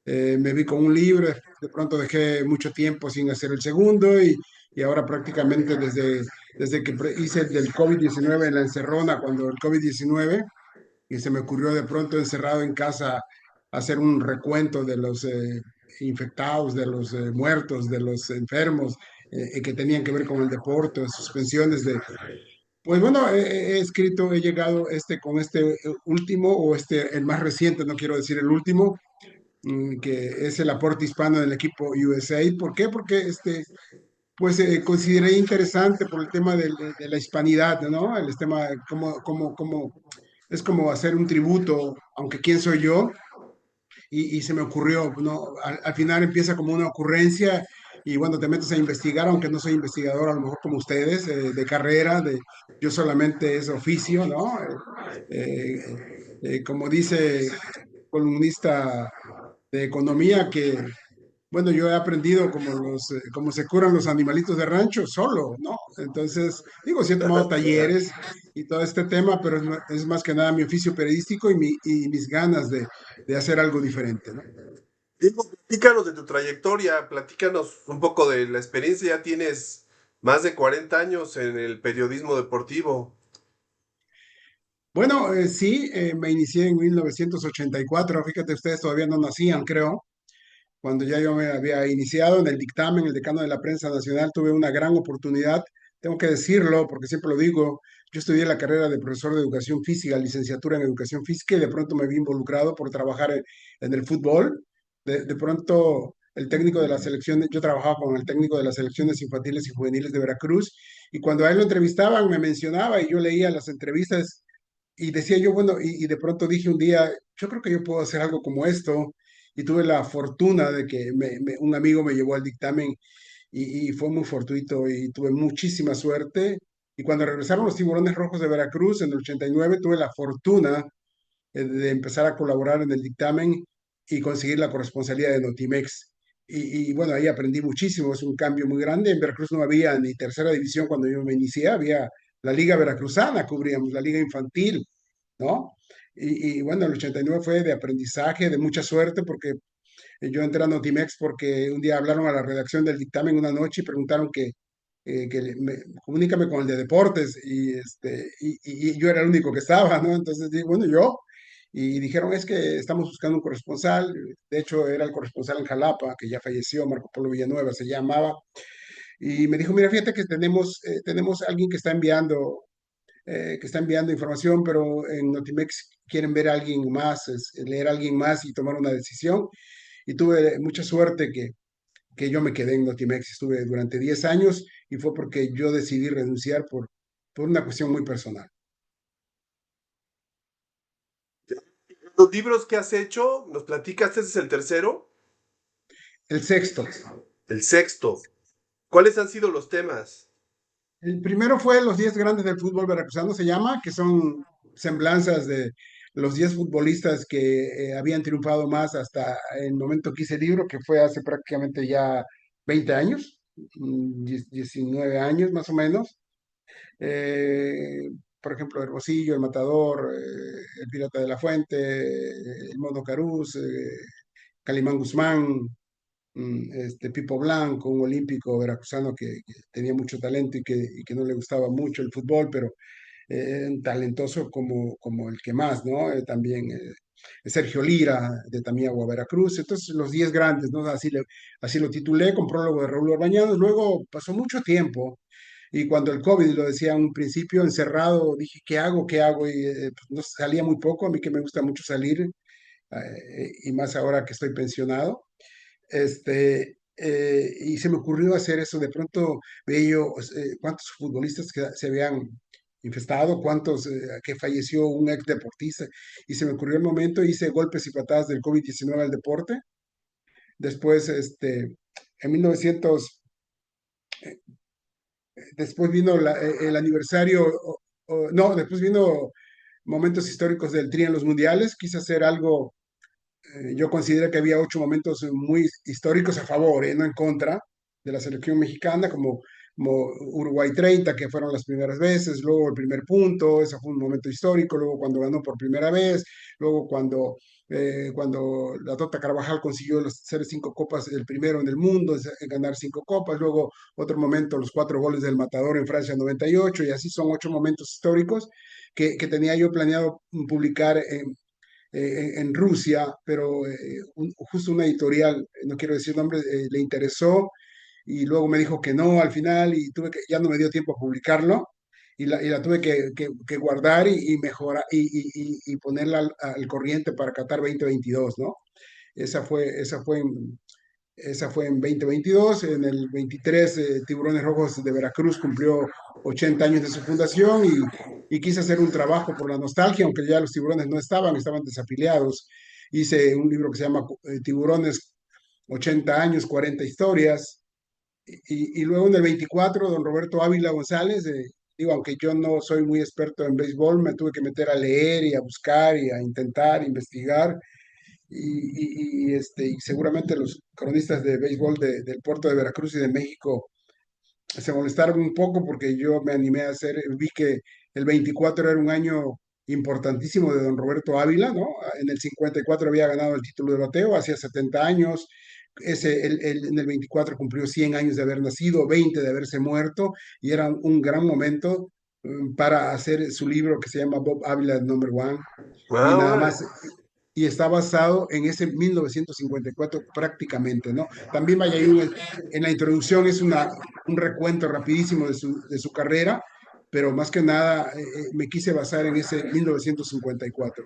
me vi con un libro, de pronto dejé mucho tiempo sin hacer el segundo y ahora prácticamente desde que hice el del COVID-19 en la encerrona, cuando el COVID-19 y se me ocurrió de pronto encerrado en casa hacer un recuento de los infectados, de los muertos, de los enfermos que tenían que ver con el deporte, suspensiones de... Pues bueno, he escrito, he llegado con este último o el más reciente, no quiero decir el último, que es el aporte hispano del equipo USA. ¿Por qué? Porque pues consideré interesante por el tema de la hispanidad, ¿no? El tema, es como hacer un tributo, aunque quién soy yo, y se me ocurrió, ¿no? Al final empieza como una ocurrencia y bueno, te metes a investigar, aunque no soy investigador, a lo mejor como ustedes, de carrera, yo solamente es oficio, ¿no? Como dice columnista de economía que bueno, yo he aprendido cómo se curan los animalitos de rancho solo, ¿no? Entonces, digo, sí he tomado talleres y todo este tema, pero es más que nada mi oficio periodístico y mis ganas de hacer algo diferente, ¿no? Diego, platícanos de tu trayectoria, platícanos un poco de la experiencia. Ya tienes más de 40 años en el periodismo deportivo. Bueno, sí, me inicié en 1984, fíjate, ustedes todavía no nacían, creo. Cuando ya yo me había iniciado en el dictamen, el decano de la prensa nacional, tuve una gran oportunidad, tengo que decirlo porque siempre lo digo, yo estudié la carrera de profesor de educación física, licenciatura en educación física y de pronto me vi involucrado por trabajar en el fútbol. De pronto el técnico de la selección, yo trabajaba con el técnico de las selecciones infantiles y juveniles de Veracruz y cuando a él lo entrevistaban me mencionaba y yo leía las entrevistas y decía yo, bueno, y de pronto dije un día, yo creo que yo puedo hacer algo como esto. Y tuve la fortuna de que un amigo me llevó al dictamen y fue muy fortuito y tuve muchísima suerte. Y cuando regresaron los Tiburones Rojos de Veracruz en el 89, tuve la fortuna de empezar a colaborar en el dictamen y conseguir la corresponsalía de Notimex. Y bueno, ahí aprendí muchísimo, es un cambio muy grande. En Veracruz no había ni tercera división cuando yo me inicié, había la Liga Veracruzana, cubríamos la Liga Infantil, ¿no? Y bueno, el 89 fue de aprendizaje, de mucha suerte, porque yo entré a Notimex porque un día hablaron a la redacción del dictamen una noche y preguntaron comunícame con el de deportes y yo era el único que estaba, ¿no? Entonces dije, bueno, yo. Y dijeron, es que estamos buscando un corresponsal. De hecho, era el corresponsal en Jalapa, que ya falleció, Marco Polo Villanueva se llamaba. Y me dijo, mira, fíjate que tenemos alguien que está enviando información, pero en Notimex quieren ver a alguien más, leer a alguien más y tomar una decisión. Y tuve mucha suerte que yo me quedé en Notimex, estuve durante 10 años y fue porque yo decidí renunciar por una cuestión muy personal. Los libros que has hecho, nos platicas, este es el tercero, El sexto. el sexto. ¿Cuáles han sido los temas? El primero fue Los 10 grandes del fútbol veracruzano, se llama, que son semblanzas de los 10 futbolistas que habían triunfado más hasta el momento que hice el libro, que fue hace prácticamente ya 20 años, 19 años más o menos. Eh, por ejemplo, Hermosillo, El Matador, El Pirata de la Fuente, El Mono Caruz, Calimán Guzmán, Pipo Blanco, un olímpico veracruzano que tenía mucho talento y que no le gustaba mucho el fútbol, pero talentoso como el que más, ¿no? También Sergio Lira, de Tamiagua, Veracruz. Entonces, los 10 grandes, ¿no? Así lo titulé, con prólogo de Raúl Orbañanos. Luego pasó mucho tiempo. Y cuando el COVID, lo decía en un principio, encerrado, dije, ¿qué hago? ¿Qué hago? Y pues, no salía muy poco, a mí que me gusta mucho salir, y más ahora que estoy pensionado. Y se me ocurrió hacer eso. De pronto veía yo cuántos futbolistas que se habían infestado, cuántos que falleció un ex deportista, y se me ocurrió el momento, hice golpes y patadas del COVID-19 al deporte. Después, en 1900, después vino el aniversario, no, después vino momentos históricos del Tri en los mundiales. Quise hacer algo. Yo considero que había 8 momentos muy históricos a favor, no en contra de la selección mexicana, como Uruguay 30, que fueron las primeras veces, luego el primer punto, ese fue un momento histórico, luego cuando ganó por primera vez, luego cuando la Tota Carvajal consiguió hacer 5 copas, el primero en el mundo en ganar 5 copas, luego otro momento, los 4 goles del Matador en Francia 98, y así son 8 momentos históricos que tenía yo planeado publicar en Rusia, pero justo una editorial, no quiero decir nombres, le interesó, y luego me dijo que no al final, y ya no me dio tiempo a publicarlo, y la tuve que guardar y mejorar y ponerla al corriente para Qatar 2022, ¿no? Esa fue en 2022. En el 23, Tiburones Rojos de Veracruz cumplió 80 años de su fundación, y quise hacer un trabajo por la nostalgia, aunque ya los tiburones no estaban desafiliados. Hice un libro que se llama Tiburones, 80 años, 40 historias. Y luego en el 24, don Roberto Ávila González, digo, aunque yo no soy muy experto en béisbol, me tuve que meter a leer y a buscar y a intentar investigar, y seguramente los cronistas de béisbol del puerto de Veracruz y de México se molestaron un poco porque yo me animé a hacer. Vi que el 24 era un año importantísimo de don Roberto Ávila, ¿no? En el 54 había ganado el título de bateo, hacía 70 años. En el 24 cumplió 100 años de haber nacido, 20 de haberse muerto, y era un gran momento para hacer su libro que se llama Bob Ávila Number One, y Ah, nada órale. más. Y está basado en ese 1954 prácticamente, ¿no? También vaya ahí en la introducción es un recuento rapidísimo de su carrera, pero más que nada me quise basar en ese 1954.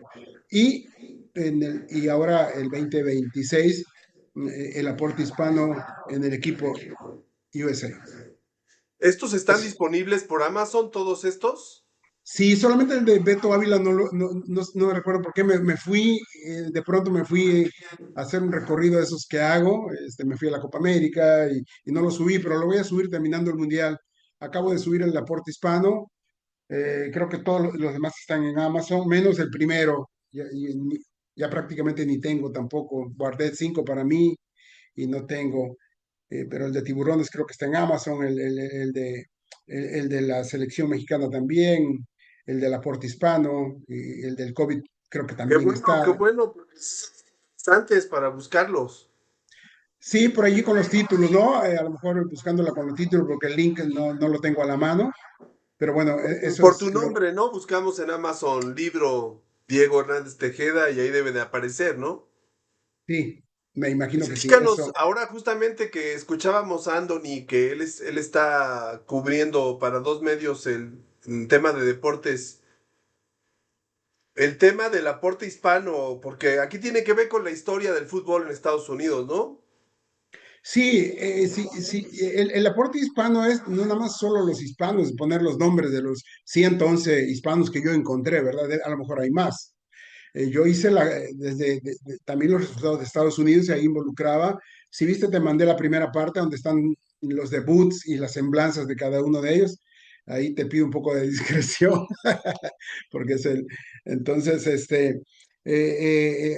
Y ahora el 2026, el aporte hispano en el equipo USA. ¿Estos están disponibles por Amazon, todos estos? Sí, solamente el de Beto Ávila no recuerdo por qué me fui, de pronto me fui a hacer un recorrido de esos que hago. Me fui a la Copa América, y no lo subí, pero lo voy a subir terminando el Mundial. Acabo de subir el aporte hispano. Creo que todos los demás están en Amazon, menos el primero. Ya prácticamente ni tengo tampoco. Guardé 5 para mí y no tengo. Pero el de Tiburones creo que está en Amazon, el de la selección mexicana también, el del aporte hispano, y el del COVID creo que también Qué está. bueno, antes para buscarlos. Sí, por allí con los títulos, ¿no? A lo mejor buscándola con los títulos, porque el link no lo tengo a la mano, pero bueno, eso Por es tu nombre, ¿no? Buscamos en Amazon libro Diego Hernández Tejeda y ahí debe de aparecer, ¿no? sí, me imagino que sí, Explícanos, eso. ahora justamente que escuchábamos a Anthony, que él está cubriendo para dos medios el tema de deportes, el tema del aporte hispano, porque aquí tiene que ver con la historia del fútbol en Estados Unidos, ¿no? Sí, sí, sí, el aporte hispano es no nada más solo los hispanos, poner los nombres de los 111 hispanos que yo encontré, ¿verdad? A lo mejor hay más. Yo hice también los resultados de Estados Unidos, y ahí involucraba. Si viste, te mandé la primera parte donde están los debuts y las semblanzas de cada uno de ellos. Ahí te pido un poco de discreción, porque entonces,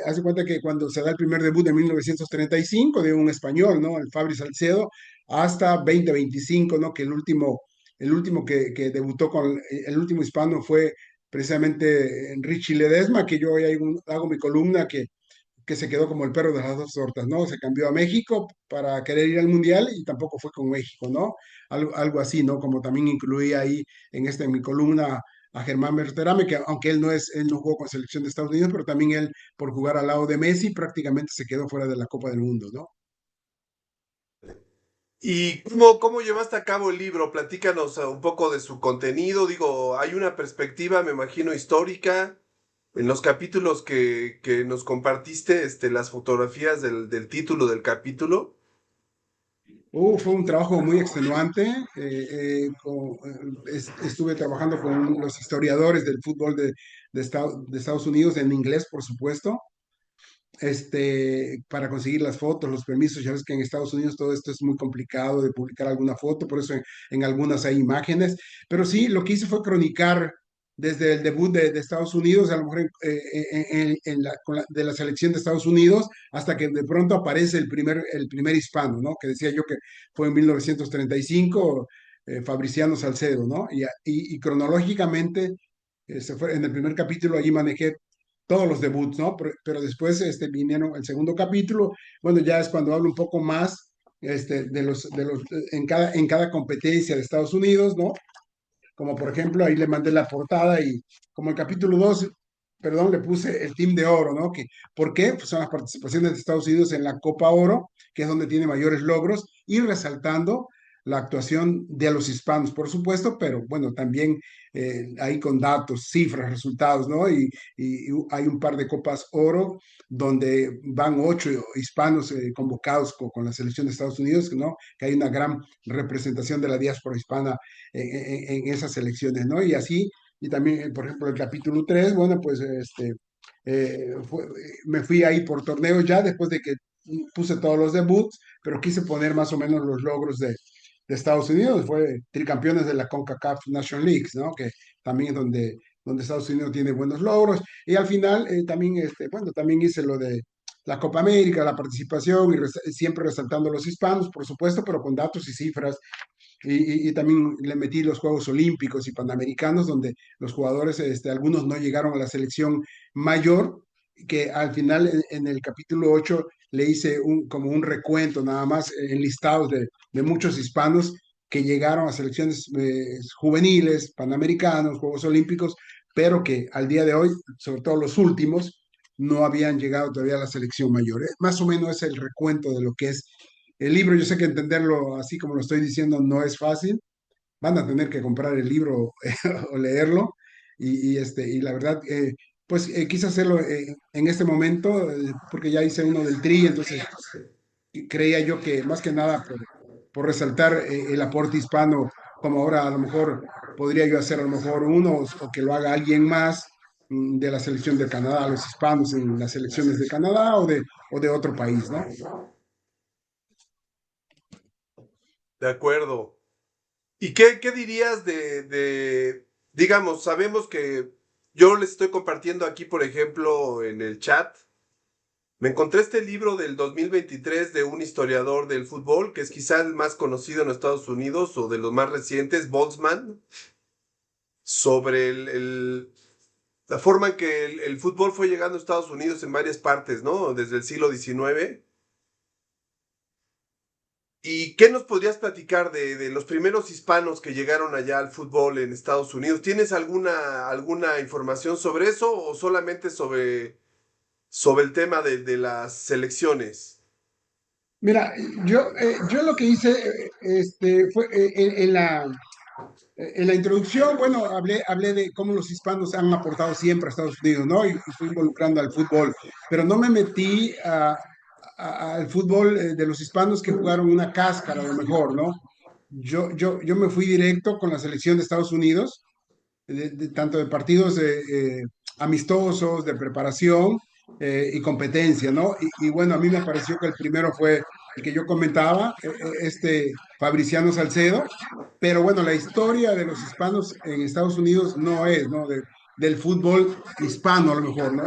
hace cuenta que cuando se da el primer debut en 1935 de un español, ¿no? El Fabri Salcedo, hasta 2025, ¿no? Que el último que debutó el último hispano fue precisamente Richie Ledesma, que yo ahí hago mi columna, que se quedó como el perro de las dos tortas, ¿no? Se cambió a México para querer ir al Mundial, y tampoco fue con México, ¿no? Algo así, ¿no? Como también incluí ahí en mi columna a Germán Berterame, que aunque él no jugó con selección de Estados Unidos, pero también él, por jugar al lado de Messi, prácticamente se quedó fuera de la Copa del Mundo, ¿no? ¿Y cómo llevaste a cabo el libro? Platícanos un poco de su contenido. Digo, hay una perspectiva, me imagino, histórica. En los capítulos que nos compartiste, las fotografías del título del capítulo. Fue un trabajo muy extenuante. Estuve trabajando con los historiadores del fútbol de Estados Unidos en inglés, por supuesto, para conseguir las fotos, los permisos. Ya ves que en Estados Unidos todo esto es muy complicado de publicar alguna foto, por eso en algunas hay imágenes. Pero sí, lo que hice fue cronicar desde el debut de Estados Unidos, a lo mejor de la selección de Estados Unidos, hasta que de pronto aparece el primer hispano, ¿no? Que decía yo que fue en 1935, Fabriciano Salcedo, ¿no? Y cronológicamente, en el primer capítulo allí manejé todos los debuts, ¿no? Pero después vinieron el segundo capítulo, bueno, ya es cuando hablo un poco más en cada competencia de Estados Unidos, ¿no? Como por ejemplo, ahí le mandé la portada y como el capítulo 2, perdón, le puse el Team de Oro, ¿no? ¿Por qué? Pues son las participaciones de Estados Unidos en la Copa Oro, que es donde tiene mayores logros, y resaltando la actuación de los hispanos, por supuesto, pero bueno, también ahí con datos, cifras, resultados, ¿no? Y hay un par de Copas Oro donde van 8 hispanos convocados con la selección de Estados Unidos, ¿no? Que hay una gran representación de la diáspora hispana en esas elecciones, ¿no? Y así, y también, por ejemplo, el capítulo 3 bueno, pues me fui ahí por torneos ya después de que puse todos los debuts, pero quise poner más o menos los logros de Estados Unidos. Fue tricampeones de la CONCACAF Nation Leagues, ¿no? Que también es donde Estados Unidos tiene buenos logros. Y al final también, bueno, también hice lo de la Copa América, la participación y siempre resaltando a los hispanos, por supuesto, pero con datos y cifras y también le metí los Juegos Olímpicos y Panamericanos, donde los jugadores, algunos no llegaron a la selección mayor, que al final en el capítulo 8 le hice como un recuento nada más enlistados de muchos hispanos que llegaron a selecciones juveniles, Panamericanos, Juegos Olímpicos, pero que al día de hoy, sobre todo los últimos, no habían llegado todavía a la selección mayor. Más o menos es el recuento de lo que es el libro. Yo sé que entenderlo así como lo estoy diciendo no es fácil. Van a tener que comprar el libro o leerlo. Y la verdad, pues quise hacerlo en este momento porque ya hice uno del Tri, entonces creía yo que más que nada por resaltar el aporte hispano, como ahora a lo mejor podría yo hacer a lo mejor uno o que lo haga alguien más de la selección de Canadá, los hispanos en las selecciones de Canadá o de otro país, ¿no? De acuerdo. ¿Y qué dirías digamos, sabemos que yo les estoy compartiendo aquí, por ejemplo, en el chat, me encontré este libro del 2023 de un historiador del fútbol, que es quizá el más conocido en Estados Unidos o de los más recientes, Boltzmann, sobre la forma en que el fútbol fue llegando a Estados Unidos en varias partes, ¿no? Desde el siglo XIX. ¿Y qué nos podrías platicar de los primeros hispanos que llegaron allá al fútbol en Estados Unidos? ¿Tienes alguna información sobre eso o solamente sobre el tema de las selecciones? Mira, yo lo que hice fue en la introducción, bueno, hablé de cómo los hispanos han aportado siempre a Estados Unidos, ¿no? Y fui involucrando al fútbol, pero no me metí al fútbol de los hispanos que jugaron una cáscara, a lo mejor, ¿no? Yo me fui directo con la selección de Estados Unidos, tanto de partidos amistosos, de preparación y competencia, ¿no? Y bueno, a mí me pareció que el primero fue el que yo comentaba, Fabriciano Salcedo, pero bueno, la historia de los hispanos en Estados Unidos no es, ¿no? Del fútbol hispano a lo mejor, ¿no?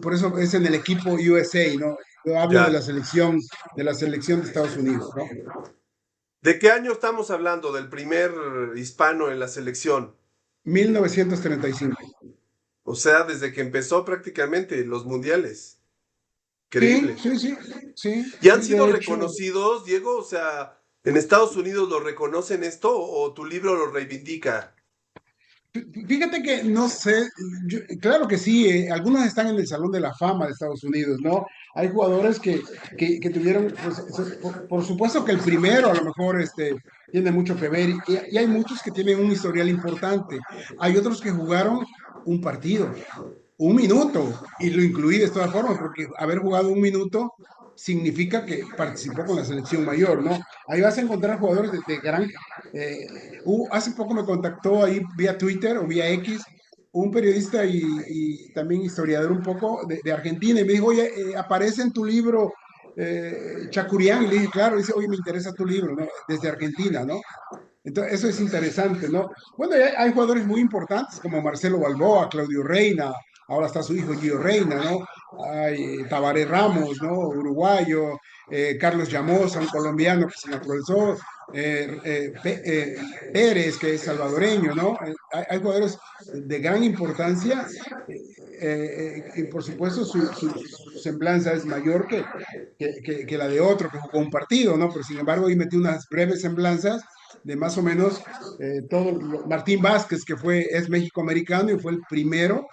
Por eso es en el equipo USA, ¿no? Yo hablo de la Ya. selección de Estados Unidos, ¿no? ¿De qué año estamos hablando? Del primer hispano en la selección. 1935. O sea, desde que empezó prácticamente los mundiales. Sí, Increíble. sí, sí, sí, ¿Y han sí, sido de hecho. reconocidos, Diego? O sea, ¿en Estados Unidos lo reconocen esto o tu libro lo reivindica? Fíjate que no sé, claro que sí, algunos están en el Salón de la Fama de Estados Unidos, ¿no? Hay jugadores que tuvieron, pues, por supuesto que el primero a lo mejor tiene mucho que ver y hay muchos que tienen un historial importante. Hay otros que jugaron un partido, un minuto, y lo incluí de todas formas, porque haber jugado un minuto significa que participó con la selección mayor, ¿no? Ahí vas a encontrar jugadores de gran... eh, hace poco me contactó ahí vía Twitter o vía X un periodista y también historiador un poco de Argentina y me dijo, oye, aparece en tu libro Chacurián, y le dije, claro, dice, oye, me interesa tu libro, ¿no? Desde Argentina, ¿no? Entonces, eso es interesante, ¿no? Bueno, hay jugadores muy importantes como Marcelo Balboa, Claudio Reina, ahora está su hijo Gio Reina, ¿no? Hay Tabaré Ramos, ¿no? Uruguayo, Carlos Llamosa, un colombiano que se naturalizó, Pérez, que es salvadoreño, ¿no? Hay jugadores de gran importancia y por supuesto su semblanza es mayor que la de otro que jugó un partido, ¿no? Pero sin embargo ahí metí unas breves semblanzas de más o menos Martín Vázquez, que es México-americano y fue el primero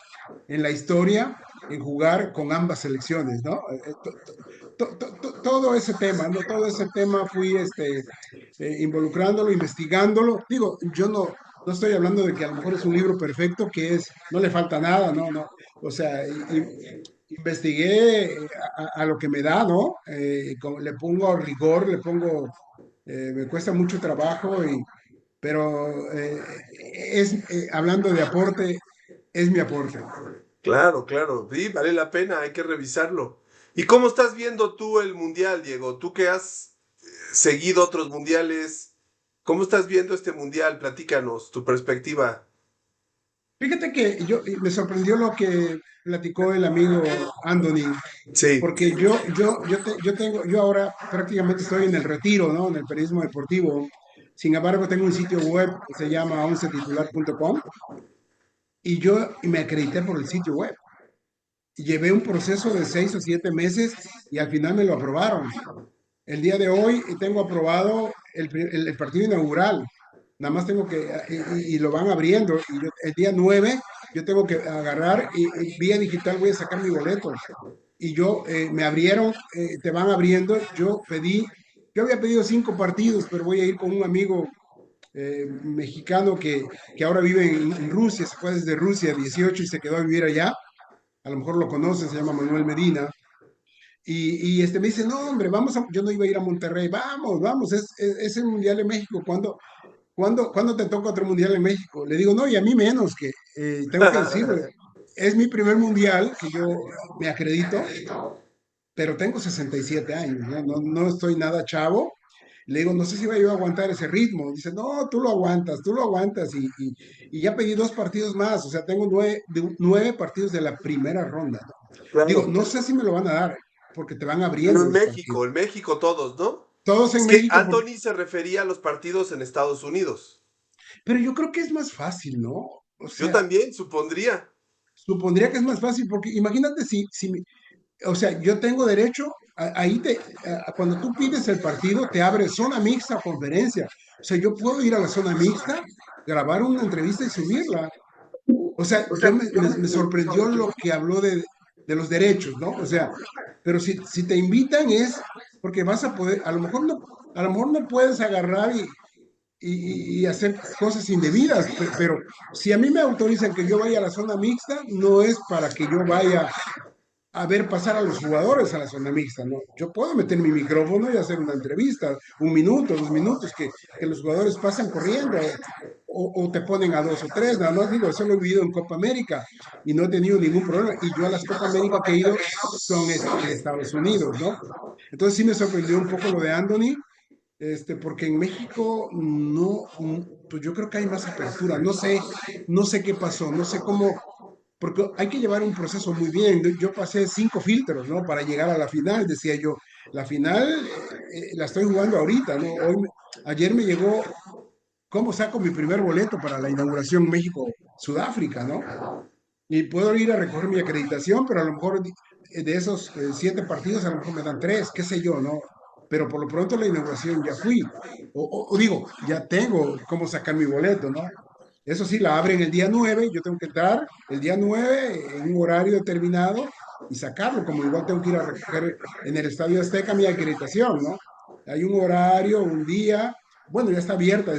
en la historia en jugar con ambas selecciones, ¿no? Todo ese tema, ¿no? Todo ese tema fui involucrándolo, investigándolo. Digo, yo no estoy hablando de que a lo mejor es un libro perfecto, no le falta nada, no, no. O sea, investigué a lo que me da, ¿no? Le pongo rigor, me cuesta mucho trabajo, pero hablando de aporte, es mi aporte. Claro, claro, sí, vale la pena, hay que revisarlo. ¿Y cómo estás viendo tú el mundial, Diego? Tú que has seguido otros mundiales, ¿cómo estás viendo este mundial? Platícanos tu perspectiva. Fíjate que me sorprendió lo que platicó el amigo Anthony, Sí, porque yo ahora prácticamente estoy en el retiro, ¿no? En el periodismo deportivo. Sin embargo, tengo un sitio web que se llama oncetitular.com y me acredité por el sitio web. Llevé un proceso de 6 o 7 meses y al final me lo aprobaron. El día de hoy tengo aprobado el partido inaugural. Nada más tengo y lo van abriendo. El día 9 yo tengo que agarrar y vía digital voy a sacar mi boleto. Y me abrieron, te van abriendo. Yo había pedido 5 partidos, pero voy a ir con un amigo mexicano que ahora vive en Rusia, se fue desde Rusia 18 y se quedó a vivir allá. A lo mejor lo conocen, se llama Manuel Medina. Me dice, no, hombre, yo no iba a ir a Monterrey, vamos, es el Mundial en México. ¿Cuándo te toca otro Mundial en México? Le digo, no, y a mí menos, que tengo que decirlo, es mi primer Mundial que yo me acredito, pero tengo 67 años, ¿no? No estoy nada chavo. Le digo, no sé si voy yo a aguantar ese ritmo. Dice, no, tú lo aguantas. Y ya pedí 2 partidos más, o sea, tengo 9 partidos de la primera ronda, ¿no? Digo, claro. no sé si me lo van a dar, porque te van Pero abriendo los partidos. En México todos, ¿no? Todos en Es que México, Anthony se refería a los partidos en Estados Unidos. pero yo creo que es más fácil, ¿no? O Yo sea, también, supondría. supondría que es más fácil, porque imagínate o sea, yo tengo derecho, cuando tú pides el partido, te abre zona mixta o conferencia. O sea, yo puedo ir a la zona mixta, grabar una entrevista y subirla. O sea, me sorprendió lo que habló de los derechos, ¿no? O sea, pero si te invitan es porque vas a poder, a lo mejor no puedes agarrar y hacer cosas indebidas, pero si a mí me autorizan que yo vaya a la zona mixta, no es para que yo vaya a ver pasar a los jugadores a la zona mixta, ¿no? Yo puedo meter mi micrófono y hacer una entrevista, 1 minuto, 2 minutos, que los jugadores pasan corriendo o te ponen a 2 o 3, nada más digo, eso lo he vivido en Copa América y no he tenido ningún problema. Y yo a las Copa América que he ido son en Estados Unidos, ¿no? Entonces sí me sorprendió un poco lo de Anthony, porque en México no, pues yo creo que hay más apertura, no sé qué pasó, no sé cómo, porque hay que llevar un proceso muy bien. Yo pasé 5 filtros, ¿no? Para llegar a la final, decía yo. La final la estoy jugando ahorita, ¿no? Ayer me llegó, ¿cómo saco mi primer boleto para la inauguración México-Sudáfrica, ¿no? Y puedo ir a recoger mi acreditación, pero a lo mejor de esos 7 partidos, a lo mejor me dan 3, qué sé yo, ¿no? Pero por lo pronto la inauguración ya fui. O digo, ya tengo cómo sacar mi boleto, ¿no? Eso sí, la abren el día 9, yo tengo que entrar el día 9 en un horario determinado y sacarlo, como igual tengo que ir a recoger en el Estadio Azteca mi acreditación, ¿no? Hay un horario, un día, bueno, ya está abierta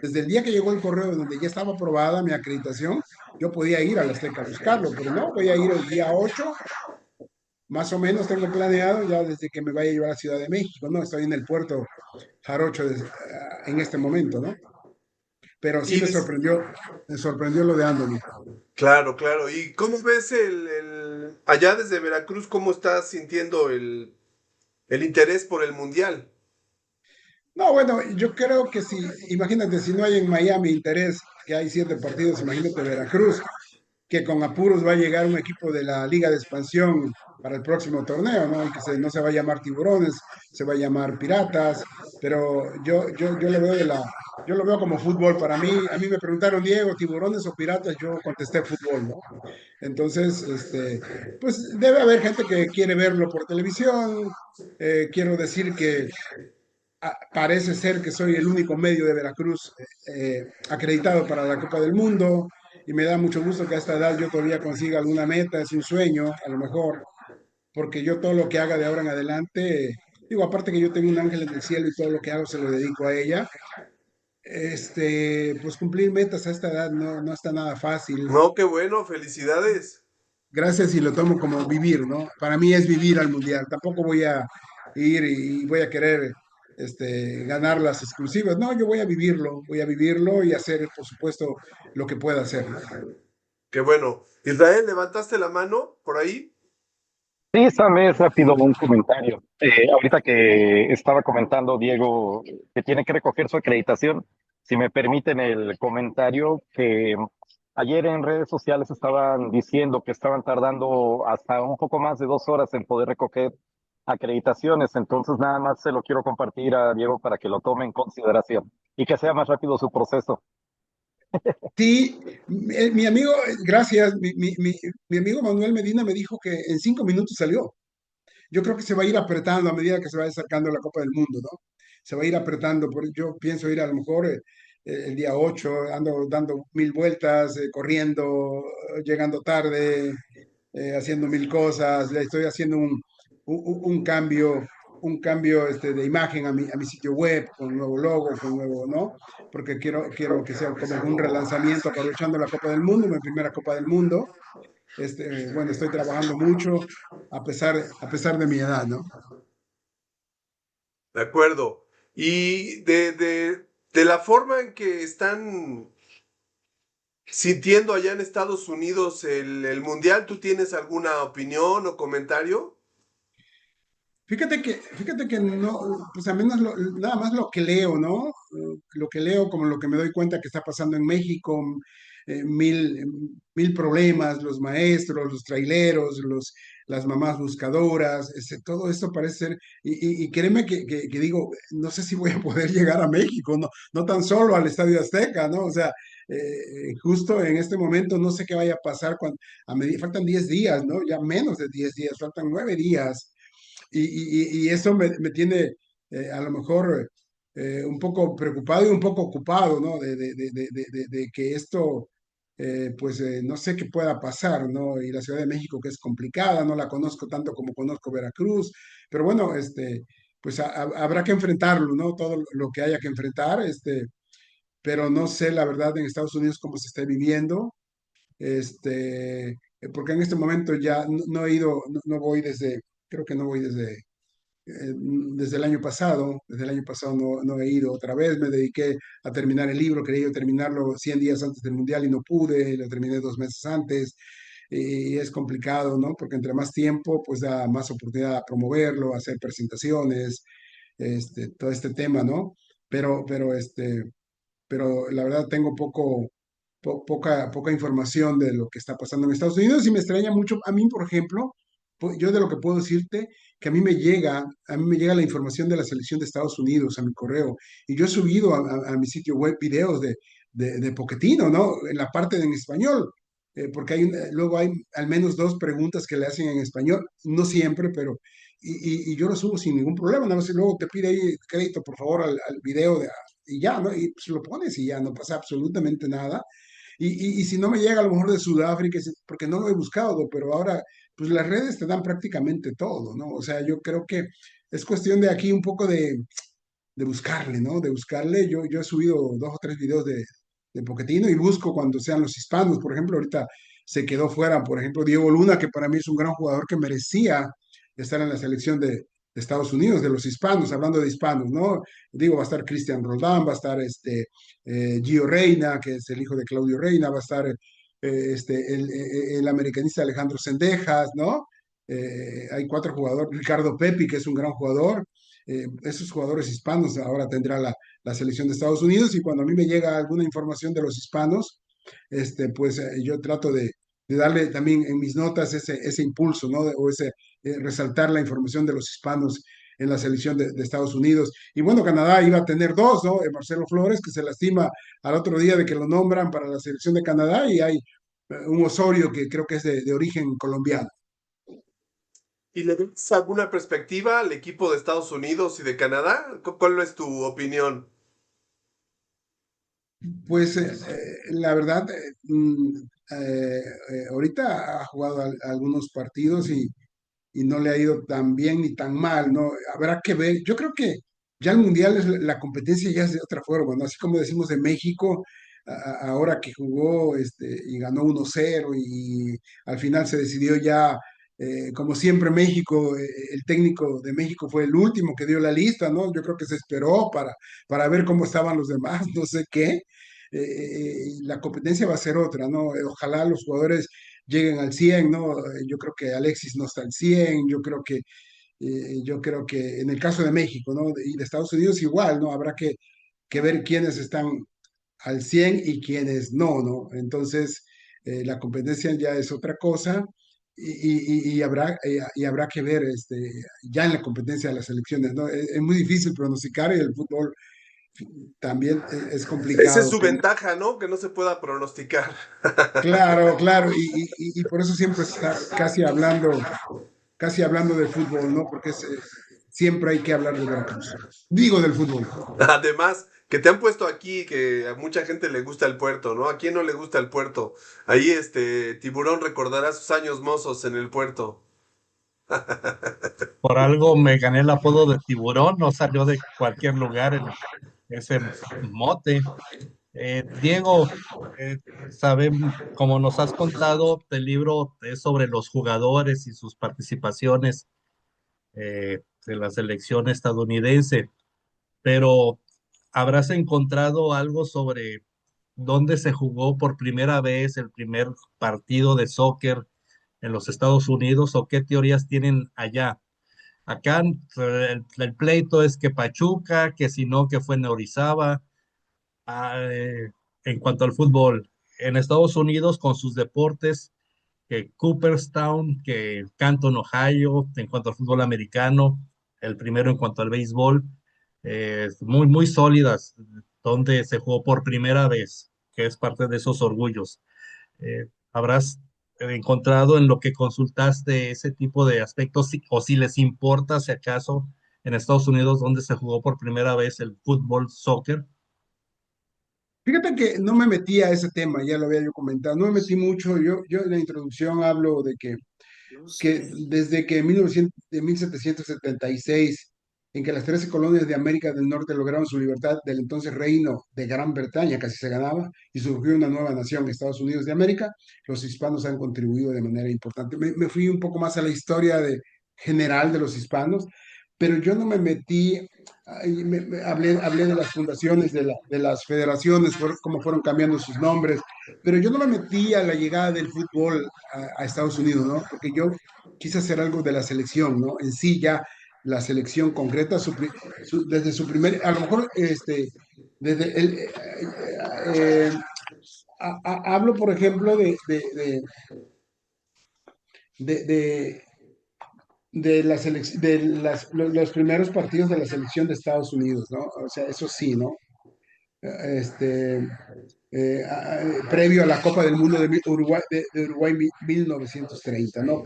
desde el día que llegó el correo donde ya estaba aprobada mi acreditación, yo podía ir al Azteca a buscarlo, pero no, voy a ir el día 8, más o menos tengo planeado ya desde que me vaya a llevar a Ciudad de México, ¿no? Estoy en el puerto Jarocho en este momento, ¿no? Pero sí Y des- me sorprendió lo de Anthony. claro, claro. ¿Y cómo ves allá desde Veracruz, cómo estás sintiendo el interés por el mundial? No, bueno, yo creo que si, imagínate, si no hay en Miami interés, que hay 7 partidos, imagínate Veracruz, que con apuros va a llegar un equipo de la Liga de Expansión para el próximo torneo, ¿no? Y que no se va a llamar Tiburones, se va a llamar Piratas, pero yo lo veo yo lo veo como fútbol. Para mí, a mí me preguntaron, Diego, Tiburones o Piratas, yo contesté fútbol, ¿no? Entonces, pues debe haber gente que quiere verlo por televisión. Quiero decir que parece ser que soy el único medio de Veracruz acreditado para la Copa del Mundo y me da mucho gusto que a esta edad yo todavía consiga alguna meta, es un sueño a lo mejor, porque yo todo lo que haga de ahora en adelante, digo, aparte que yo tengo un ángel en el cielo y todo lo que hago se lo dedico a ella, pues cumplir metas a esta edad no está nada fácil. No, qué bueno, felicidades. Gracias y lo tomo como vivir, ¿no? Para mí es vivir al mundial. Tampoco voy a ir y voy a querer ganar las exclusivas. No, yo voy a vivirlo y hacer, por supuesto, lo que pueda hacer, ¿no? Qué bueno. Israel, ¿levantaste la mano por ahí? Sí, Sam, es rápido un comentario. Ahorita que estaba comentando Diego que tiene que recoger su acreditación, si me permiten el comentario que ayer en redes sociales estaban diciendo que estaban tardando hasta un poco más de 2 horas en poder recoger acreditaciones, entonces nada más se lo quiero compartir a Diego para que lo tome en consideración y que sea más rápido su proceso. Sí, mi amigo, gracias, mi amigo Manuel Medina me dijo que en 5 minutos salió. Yo creo que se va a ir apretando a medida que se vaya acercando la Copa del Mundo, ¿no? Se va a ir apretando, yo pienso ir a lo mejor el día 8, ando dando 1000 vueltas, corriendo, llegando tarde, haciendo 1000 cosas, le estoy haciendo un cambio, de imagen a mi sitio web, con un nuevo logo, con un nuevo, ¿no? Porque quiero que sea como un relanzamiento aprovechando la Copa del Mundo, mi primera Copa del Mundo. Bueno, estoy trabajando mucho a pesar de mi edad, ¿no? De acuerdo. Y de la forma en que están sintiendo allá en Estados Unidos el mundial, ¿tú tienes alguna opinión o comentario? Fíjate que no, pues al menos nada más lo que leo, ¿no? Lo que leo, como lo que me doy cuenta que está pasando en México, mil problemas, los maestros, los traileros, las mamás buscadoras, todo esto parece ser, y créeme que digo, no sé si voy a poder llegar a México, no tan solo al Estadio Azteca, ¿no? O sea, justo en este momento no sé qué vaya a pasar cuando, faltan 10 días, ¿no? Ya menos de 10 días, faltan 9 días y eso me tiene a lo mejor un poco preocupado y un poco ocupado, ¿no? De que esto, pues no sé qué pueda pasar, ¿no? Y la Ciudad de México que es complicada, no la conozco tanto como conozco Veracruz, pero bueno, pues habrá que enfrentarlo, ¿no? Todo lo que haya que enfrentar, pero no sé la verdad en Estados Unidos cómo se está viviendo, porque en este momento ya no he ido, no voy creo que no voy desde el año pasado no he ido otra vez, me dediqué a terminar el libro, quería yo terminarlo 100 días antes del Mundial y no pude, lo terminé 2 meses antes, y es complicado, ¿no? Porque entre más tiempo, pues da más oportunidad a promoverlo, a hacer presentaciones, todo este tema, ¿no? Pero pero la verdad tengo poca información de lo que está pasando en Estados Unidos y me extraña mucho. A mí, por ejemplo, yo de lo que puedo decirte, que a mí me llega la información de la selección de Estados Unidos a mi correo y yo he subido a mi sitio web videos de Pochettino, ¿no? En la parte en español. Porque luego hay al menos 2 preguntas que le hacen en español, no siempre, pero y yo lo subo sin ningún problema, nada más y luego te pide ahí crédito, por favor, al video y ya, ¿no? Y pues lo pones y ya, no pasa absolutamente nada. Y si no me llega a lo mejor de Sudáfrica, porque no lo he buscado, pero ahora, pues las redes te dan prácticamente todo, ¿no? O sea, yo creo que es cuestión de aquí un poco de buscarle, ¿no? De buscarle. Yo he subido 2 o 3 videos de Pochettino y busco cuando sean los hispanos. Por ejemplo, ahorita se quedó fuera, por ejemplo, Diego Luna, que para mí es un gran jugador que merecía estar en la selección de Estados Unidos, de los hispanos, hablando de hispanos, ¿no? Digo, va a estar Cristian Roldán, va a estar Gio Reina, que es el hijo de Claudio Reina, va a estar el americanista Alejandro Sendejas, ¿no? Hay 4 jugadores, Ricardo Pepi, que es un gran jugador, esos jugadores hispanos ahora tendrá la selección de Estados Unidos y cuando a mí me llega alguna información de los hispanos, pues yo trato de darle también en mis notas ese impulso, ¿no? O ese resaltar la información de los hispanos en la selección de Estados Unidos. Y bueno, Canadá iba a tener 2, ¿no? Marcelo Flores, que se lastima al otro día de que lo nombran para la selección de Canadá, y hay un Osorio que creo que es de origen colombiano. ¿Y le ves alguna perspectiva al equipo de Estados Unidos y de Canadá? ¿Cuál es tu opinión? Pues la verdad, ahorita ha jugado algunos partidos y no le ha ido tan bien ni tan mal, ¿no? Habrá que ver. Yo creo que ya el Mundial es la competencia ya es de otra forma, ¿no? Así como decimos de México, ahora que jugó y ganó 1-0 y al final se decidió ya, como siempre México, el técnico de México fue el último que dio la lista, ¿no? Yo creo que se esperó para ver cómo estaban los demás, no sé qué. La competencia va a ser otra, ¿no? Ojalá los jugadores lleguen al 100, ¿no? Yo creo que Alexis no está al 100, yo creo que en el caso de México, ¿no? Y de Estados Unidos igual, ¿no? Habrá que ver quiénes están al 100 y quiénes no, ¿no? Entonces, la competencia ya es otra cosa y habrá que ver ya en la competencia de las elecciones, ¿no? Es muy difícil pronosticar y el fútbol también es Esa es complicado. su ventaja, ¿no? Que no se pueda pronosticar. Claro, claro, y por eso siempre está casi hablando del fútbol, ¿no? Porque siempre hay que hablar de Veracruz. Digo del fútbol. Además, que te han puesto aquí, que a mucha gente le gusta el puerto, ¿no? ¿A quién no le gusta el puerto? Ahí Tiburón recordará sus años mozos en el puerto. Por algo me gané el apodo de tiburón, no salió de cualquier lugar ese mote. Diego, como nos has contado, el libro es sobre los jugadores y sus participaciones de la selección estadounidense, pero ¿habrás encontrado algo sobre dónde se jugó por primera vez el primer partido de soccer en los Estados Unidos o qué teorías tienen allá? Acá el pleito es que Pachuca, que si no, que fue en Orizaba. En cuanto al fútbol, en Estados Unidos con sus deportes, que Cooperstown, que Canton, Ohio, en cuanto al fútbol americano, el primero en cuanto al béisbol, muy, muy sólidas, donde se jugó por primera vez, que es parte de esos orgullos. ¿Habrás encontrado en lo que consultaste ese tipo de aspectos o si les importa, si acaso, en Estados Unidos, donde se jugó por primera vez el fútbol, soccer? Fíjate que no me metí a ese tema, ya lo había yo comentado, no me metí mucho. Yo en la introducción hablo de que desde que 1776, en que las 13 colonias de América del Norte lograron su libertad del entonces Reino de Gran Bretaña, casi se ganaba, y surgió una nueva nación, Estados Unidos de América, los hispanos han contribuido de manera importante. Me fui un poco más a la historia general de los hispanos, pero yo no me metí, hablé de las fundaciones, de las federaciones, cómo fueron cambiando sus nombres, pero yo no me metí a la llegada del fútbol a Estados Unidos, ¿no? Porque yo quise hacer algo de la selección, ¿no? En sí ya la selección concreta, desde su primer, a lo mejor, desde el, eh, hablo, por ejemplo, de, de, los primeros partidos de la selección de Estados Unidos, ¿no? O sea, eso sí, ¿no? Este, Previo a la Copa del Mundo de Uruguay 1930, ¿no?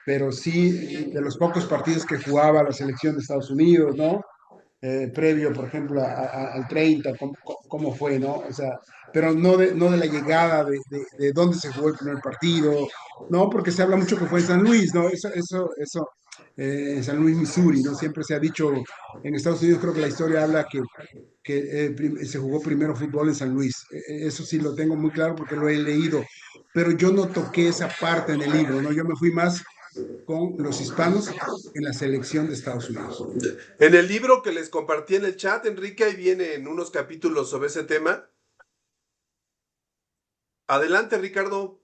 Pero sí, de los pocos partidos que jugaba la selección de Estados Unidos, ¿no? previo, por ejemplo, al 30, cómo fue, ¿no? O sea, pero no de la llegada, de dónde se jugó el primer partido, ¿no? Porque se habla mucho que fue en San Luis, ¿no? En San Luis, Missouri, ¿no? Siempre se ha dicho, en Estados Unidos creo que la historia habla que se jugó primero fútbol en San Luis. Eso sí lo tengo muy claro porque lo he leído, pero yo no toqué esa parte en el libro, ¿no? Yo me fui más con los hispanos en la selección de Estados Unidos. En el libro que les compartí en el chat, Enrique, ahí vienen unos capítulos sobre ese tema. Adelante, Ricardo.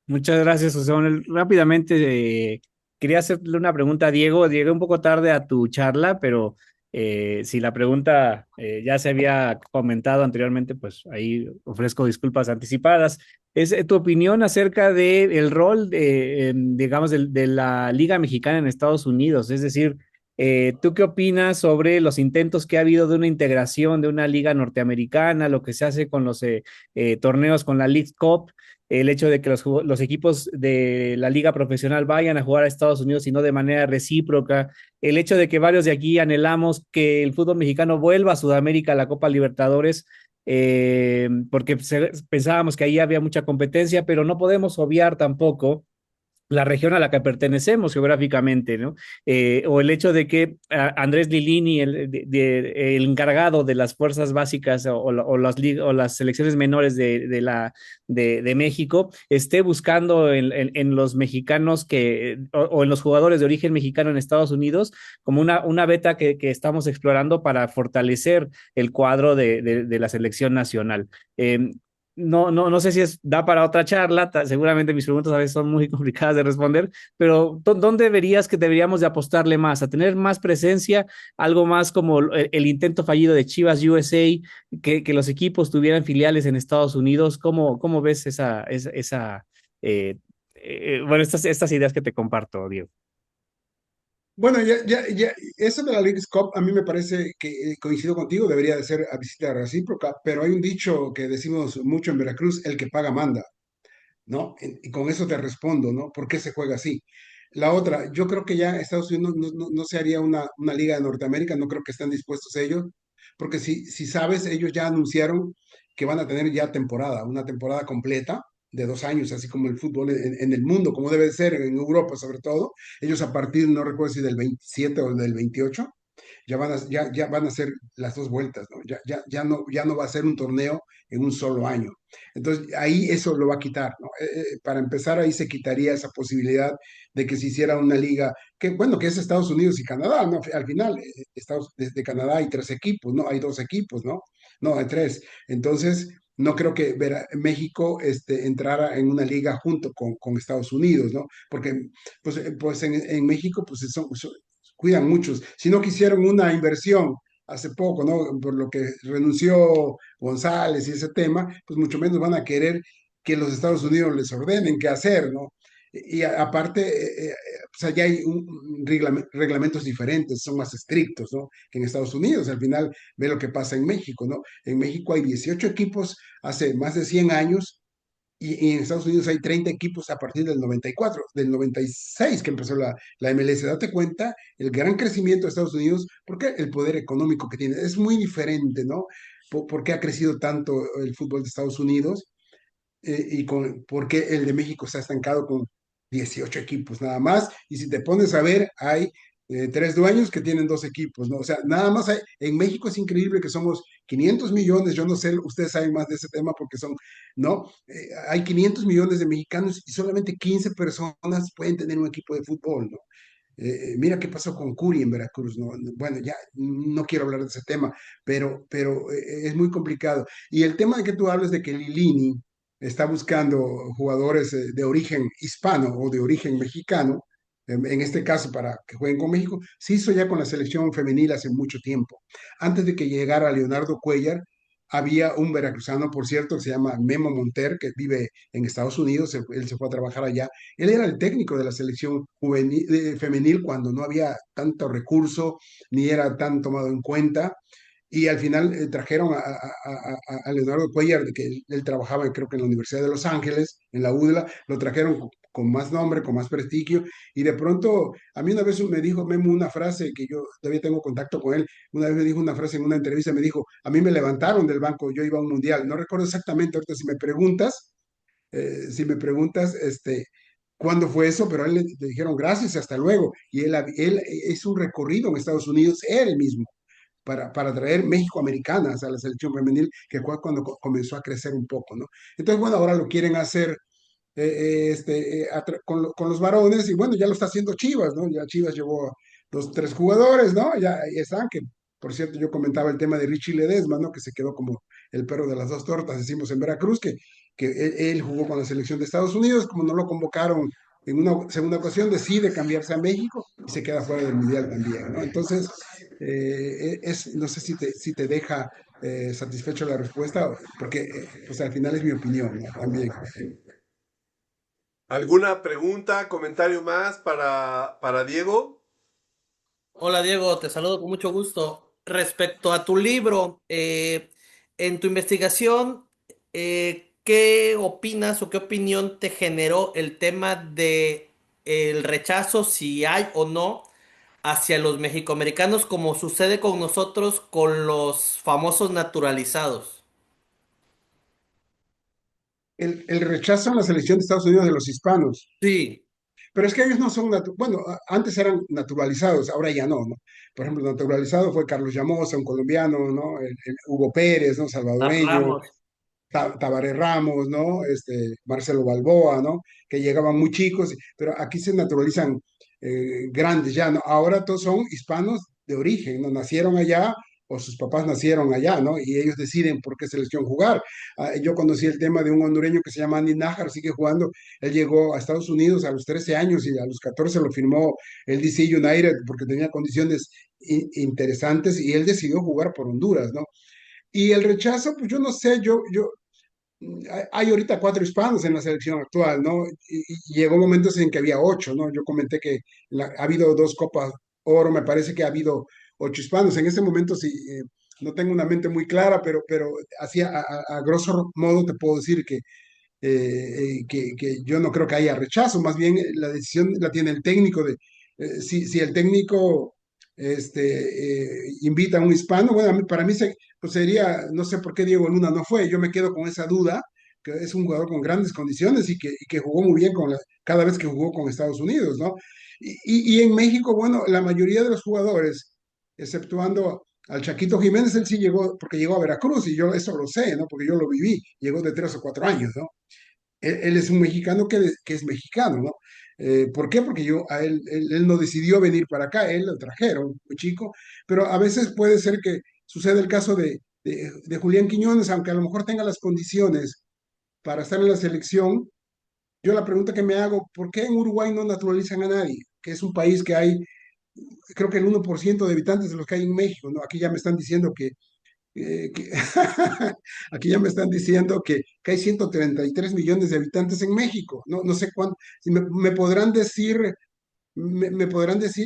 Muchas gracias, José Manuel. Rápidamente, quería hacerle una pregunta a Diego. Llegué un poco tarde a tu charla, pero si la pregunta ya se había comentado anteriormente, pues ahí ofrezco disculpas anticipadas. Es tu opinión acerca del rol, digamos, de la Liga Mexicana en Estados Unidos. Es decir, ¿tú qué opinas sobre los intentos que ha habido de una integración de una liga norteamericana, lo que se hace con los torneos con la League Cup? El hecho de que los equipos de la liga profesional vayan a jugar a Estados Unidos y no de manera recíproca, el hecho de que varios de aquí anhelamos que el fútbol mexicano vuelva a Sudamérica a la Copa Libertadores, porque pensábamos que ahí había mucha competencia, pero no podemos obviar tampoco la región a la que pertenecemos geográficamente, ¿no? O el hecho de que Andrés Lilini, el encargado de las fuerzas básicas o las selecciones menores de México, esté buscando en los mexicanos o en los jugadores de origen mexicano en Estados Unidos como una beta que estamos explorando para fortalecer el cuadro de la selección nacional. No sé si da para otra charla, seguramente mis preguntas a veces son muy complicadas de responder, pero ¿dónde verías que deberíamos de apostarle más? ¿A tener más presencia? Algo más como el intento fallido de Chivas USA, que los equipos tuvieran filiales en Estados Unidos. ¿Cómo ves bueno, estas ideas que te comparto, Diego? Bueno, eso de la Leagues Cup a mí me parece que coincido contigo, debería de ser a visita recíproca, pero hay un dicho que decimos mucho en Veracruz, el que paga manda, ¿no? Y con eso te respondo, ¿no? ¿Por qué se juega así? La otra, yo creo que ya Estados Unidos no se haría una liga de Norteamérica, no creo que estén dispuestos ellos, porque si sabes, ellos ya anunciaron que van a tener ya temporada, una temporada completa de 2 años, así como el fútbol en el mundo, como debe ser en Europa sobre todo. Ellos a partir, no recuerdo si del 27 o del 28, ya van a hacer las dos vueltas, ¿no? Ya no va a ser un torneo en un solo año. Entonces, ahí eso lo va a quitar, ¿no? Para empezar, ahí se quitaría esa posibilidad de que se hiciera una liga, que bueno, que es Estados Unidos y Canadá, ¿no? Al final, desde Canadá hay 3 equipos, ¿no? Hay 2 equipos, ¿no? No, hay 3. Entonces, no creo que México entrara en una liga junto con Estados Unidos, ¿no? Porque pues en México pues cuidan muchos. Si no quisieron una inversión hace poco, ¿no? Por lo que renunció González y ese tema, pues mucho menos van a querer que los Estados Unidos les ordenen qué hacer, ¿no? Y aparte, o sea, ya hay reglamentos diferentes, son más estrictos, ¿no? Que en Estados Unidos. Al final, ve lo que pasa en México, ¿no? En México hay 18 equipos hace más de 100 años y en Estados Unidos hay 30 equipos a partir del 94, del 96 que empezó la MLS. Date cuenta el gran crecimiento de Estados Unidos, porque el poder económico que tiene es muy diferente, ¿no? ¿Por qué ha crecido tanto el fútbol de Estados Unidos por qué el de México está estancado con 18 equipos nada más? Y si te pones a ver, hay 3 dueños que tienen 2 equipos, ¿no? O sea, nada más en México es increíble que somos 500 millones, yo no sé, ustedes saben más de ese tema porque son, ¿no? Hay 500 millones de mexicanos y solamente 15 personas pueden tener un equipo de fútbol, ¿no? Mira qué pasó con Curi en Veracruz, ¿no? Bueno, ya no quiero hablar de ese tema, pero es muy complicado. Y el tema de que tú hables de que Lilini está buscando jugadores de origen hispano o de origen mexicano, en este caso para que jueguen con México, se hizo ya con la selección femenil hace mucho tiempo. Antes de que llegara Leonardo Cuellar, había un veracruzano, por cierto, que se llama Memo Monter, que vive en Estados Unidos, él se fue a trabajar allá. Él era el técnico de la selección femenil cuando no había tanto recurso, ni era tan tomado en cuenta. Y al final trajeron a Leonardo Cuellar, que él trabajaba creo que en la Universidad de Los Ángeles, en la UDLA, lo trajeron con más nombre, con más prestigio, y de pronto, a mí una vez me dijo Memo una frase que yo todavía tengo contacto con él, una vez me dijo una frase en una entrevista, me dijo, a mí me levantaron del banco, yo iba a un mundial, no recuerdo exactamente, ahorita si me preguntas, cuándo fue eso, pero a él le dijeron gracias, hasta luego, y él hizo un recorrido en Estados Unidos, él mismo, para traer México Americanas a la selección femenil, que fue cuando comenzó a crecer un poco, ¿no? Entonces, bueno, ahora lo quieren hacer con los varones, y bueno, ya lo está haciendo Chivas, ¿no? Ya Chivas llevó a los 3 jugadores, ¿no? Ya ahí están, que por cierto yo comentaba el tema de Richie Ledesma, ¿no? Que se quedó como el perro de las 2 tortas, decimos en Veracruz, que él jugó con la selección de Estados Unidos, como no lo convocaron en una segunda ocasión, decide cambiarse a México y se queda fuera del Mundial también, ¿no? Entonces, no sé si te deja satisfecho la respuesta, porque pues al final es mi opinión, ¿no? También. ¿Alguna pregunta, comentario más para Diego? Hola Diego, te saludo con mucho gusto. Respecto a tu libro, en tu investigación, ¿qué opinas o qué opinión te generó el tema de el rechazo, si hay o no, hacia los mexicoamericanos, como sucede con nosotros con los famosos naturalizados? El rechazo en la selección de Estados Unidos de los hispanos. Sí, Pero es que ellos no son, bueno, antes eran naturalizados, ahora ya no, ¿no? Por ejemplo, naturalizado fue Carlos Llamosa, un colombiano, ¿no? Hugo Pérez, ¿no? Salvadoreño, Ramos. Tabaré Ramos, ¿no? Marcelo Balboa, ¿no? Que llegaban muy chicos, pero aquí se naturalizan grandes ya, ¿no? Ahora todos son hispanos de origen, ¿no? Nacieron allá o sus papás nacieron allá, ¿no? Y ellos deciden por qué selección jugar. Yo conocí el tema de un hondureño que se llama Andy Nájar, sigue jugando. Él llegó a Estados Unidos a los 13 años y a los 14 lo firmó el DC United porque tenía condiciones interesantes y él decidió jugar por Honduras, ¿no? Y el rechazo, pues yo no sé, hay ahorita 4 hispanos en la selección actual, ¿no? Y llegó momentos en que había 8, ¿no? Yo comenté que ha habido 2 Copas Oro, me parece que ha habido 8 hispanos. En ese momento sí, no tengo una mente muy clara, pero así a grosso modo te puedo decir que yo no creo que haya rechazo, más bien la decisión la tiene el técnico si el técnico invita a un hispano, bueno, para mí pues sería, no sé por qué Diego Luna no fue, yo me quedo con esa duda, que es un jugador con grandes condiciones y que jugó muy bien cada vez que jugó con Estados Unidos, ¿no? Y en México, bueno, la mayoría de los jugadores, exceptuando al Chaquito Jiménez, él sí llegó, porque llegó a Veracruz, y yo eso lo sé, ¿no? Porque yo lo viví, llegó de 3 o 4 años, ¿no? Él es un mexicano que es mexicano, ¿no? ¿Por qué? Porque él no decidió venir para acá, él lo trajeron, muy chico, pero a veces puede ser que suceda el caso de Julián Quiñones, aunque a lo mejor tenga las condiciones para estar en la selección. Yo la pregunta que me hago, ¿por qué en Uruguay no naturalizan a nadie? Que es un país que hay, creo que el 1% de habitantes de los que hay en México, ¿no? Aquí ya me están diciendo eh, que- aquí ya me están diciendo que hay 133 millones de habitantes en México. No, no sé cuánto. Si me podrán decir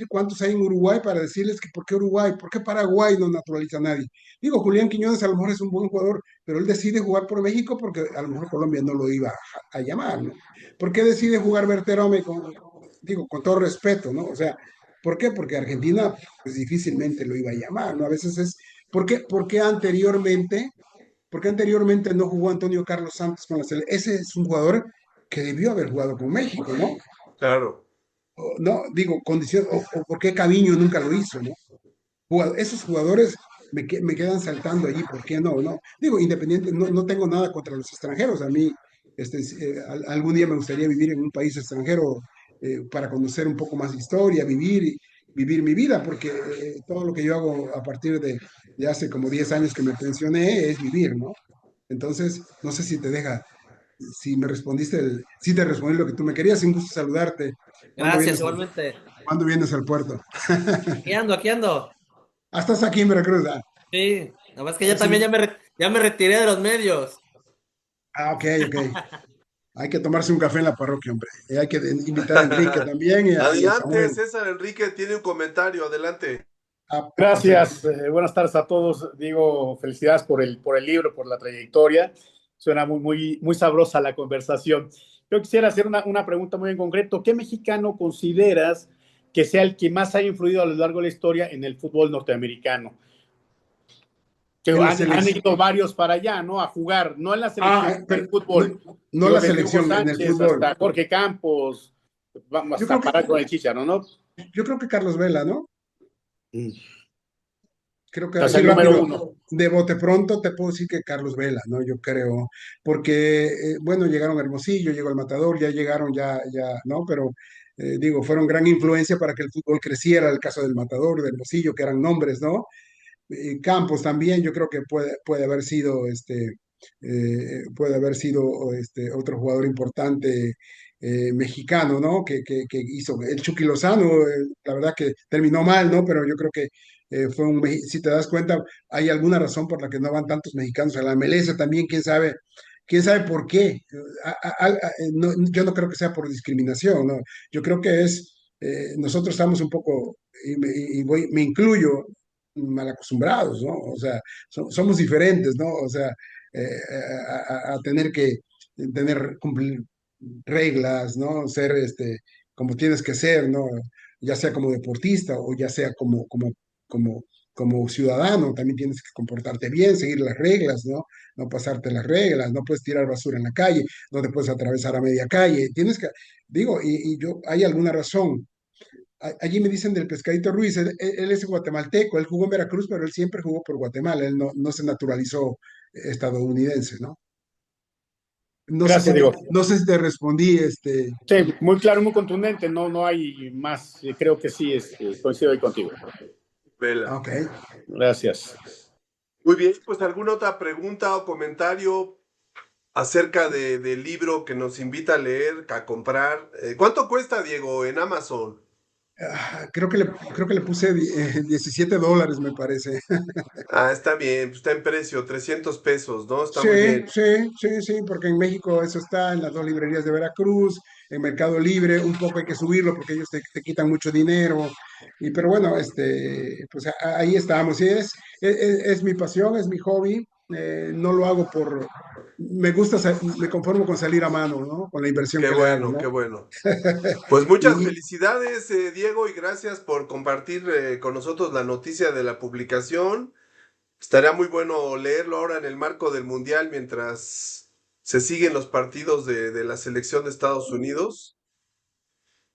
cuántos hay en Uruguay para decirles que por qué Uruguay, por qué Paraguay no naturaliza a nadie. Digo, Julián Quiñones a lo mejor es un buen jugador, pero él decide jugar por México porque a lo mejor Colombia no lo iba a llamar, ¿no? ¿Por qué decide jugar Berterame digo, con todo respeto, ¿no? O sea, ¿por qué? Porque Argentina pues difícilmente lo iba a llamar, ¿no? A veces ¿por qué anteriormente no jugó Antonio Carlos Santos con la selección? Ese es un jugador que debió haber jugado con México, ¿no? Claro. No, digo, condición, o por qué Caviño nunca lo hizo, ¿no? Esos jugadores me quedan saltando allí, ¿por qué no? ¿No? Digo, independiente, no tengo nada contra los extranjeros. A mí, algún día me gustaría vivir en un país extranjero para conocer un poco más de historia, vivir mi vida, porque todo lo que yo hago a partir de hace como 10 años que me pensioné es vivir, ¿no? Entonces, no sé si te respondí lo que tú me querías. Un gusto saludarte. ¿Cuándo Gracias, vienes, igualmente. cuándo vienes al puerto? Aquí ando, aquí ando. Estás aquí en Veracruz. Sí, nada más que A ya ver si también no- ya me retiré de los medios. Ok, ok. Hay que tomarse un café en la parroquia, hombre. Y hay que invitar a Enrique también y a Adelante, Samuel. César Enrique tiene un comentario, adelante. Perfecto. Gracias, buenas tardes a todos. Diego, felicidades por el libro, por la trayectoria. Suena muy sabrosa la conversación. Yo quisiera hacer una pregunta muy en concreto. ¿Qué mexicano consideras que sea el que más haya influido a lo largo de la historia en el fútbol norteamericano? Que En la han selección. ido varios para allá, ¿no? A jugar, no en la selección, en Pero el fútbol. no Digo, la desde Hugo selección, en el Sánchez fútbol. hasta Jorge Campos, vamos Yo creo hasta que, parar con el Chicharo, ¿no? yo creo que Carlos Vela, ¿no? Mm. Creo que Es así el número rápido, uno. de bote pronto te puedo decir que Carlos Vela, ¿no? Yo creo, porque, bueno, llegaron a Hermosillo, llegó el Matador, ya llegaron, ¿no? Pero, digo, fueron gran influencia para que el fútbol creciera, el caso del Matador, de Hermosillo, que eran nombres, ¿no? Campos también, yo creo que puede haber sido, puede haber sido, otro jugador importante mexicano, ¿no? Que hizo el Chucky Lozano, la verdad que terminó mal, ¿no? Pero yo creo que si te das cuenta, hay alguna razón por la que no van tantos mexicanos a la MLS también, quién sabe por qué. Yo no creo que sea por discriminación, ¿no? Yo creo que nosotros estamos un poco, me incluyo, mal acostumbrados, ¿no? O sea, somos diferentes, ¿no? O sea, a tener que cumplir reglas, ¿no? Ser como tienes que ser, ¿no? Ya sea como deportista o ya sea como, como ciudadano, también tienes que comportarte bien, seguir las reglas, ¿no? No pasarte las reglas, no puedes tirar basura en la calle, no te puedes atravesar a media calle, tienes que, digo, hay alguna razón. Allí me dicen del Pescadito Ruiz, él es guatemalteco, él jugó en Veracruz, pero él siempre jugó por Guatemala, él no se naturalizó estadounidense, ¿no? Gracias, Diego. No sé si te respondí, Sí, muy claro, muy contundente, no hay más. Creo que sí, coincido ahí contigo. Vela. Ok. Gracias. Muy bien, pues alguna otra pregunta o comentario acerca del libro que nos invita a leer, a comprar. ¿Cuánto cuesta, Diego, en Amazon? Creo que le puse $17, me parece. Ah, está bien, pues está en precio, 300 pesos, ¿no? Está Sí, muy bien. sí, porque en México eso está en las dos librerías de Veracruz, en Mercado Libre, un poco hay que subirlo porque ellos te quitan mucho dinero, pero bueno, pues ahí estamos, y es mi pasión, es mi hobby, no lo hago me gusta, me conformo con salir a mano, ¿no? Con la inversión Qué que le hago, bueno, ¿no? qué bueno. Pues muchas Y, felicidades, Diego, y gracias por compartir con nosotros la noticia de la publicación. Estaría muy bueno leerlo ahora en el marco del Mundial mientras se siguen los partidos de la selección de Estados Unidos.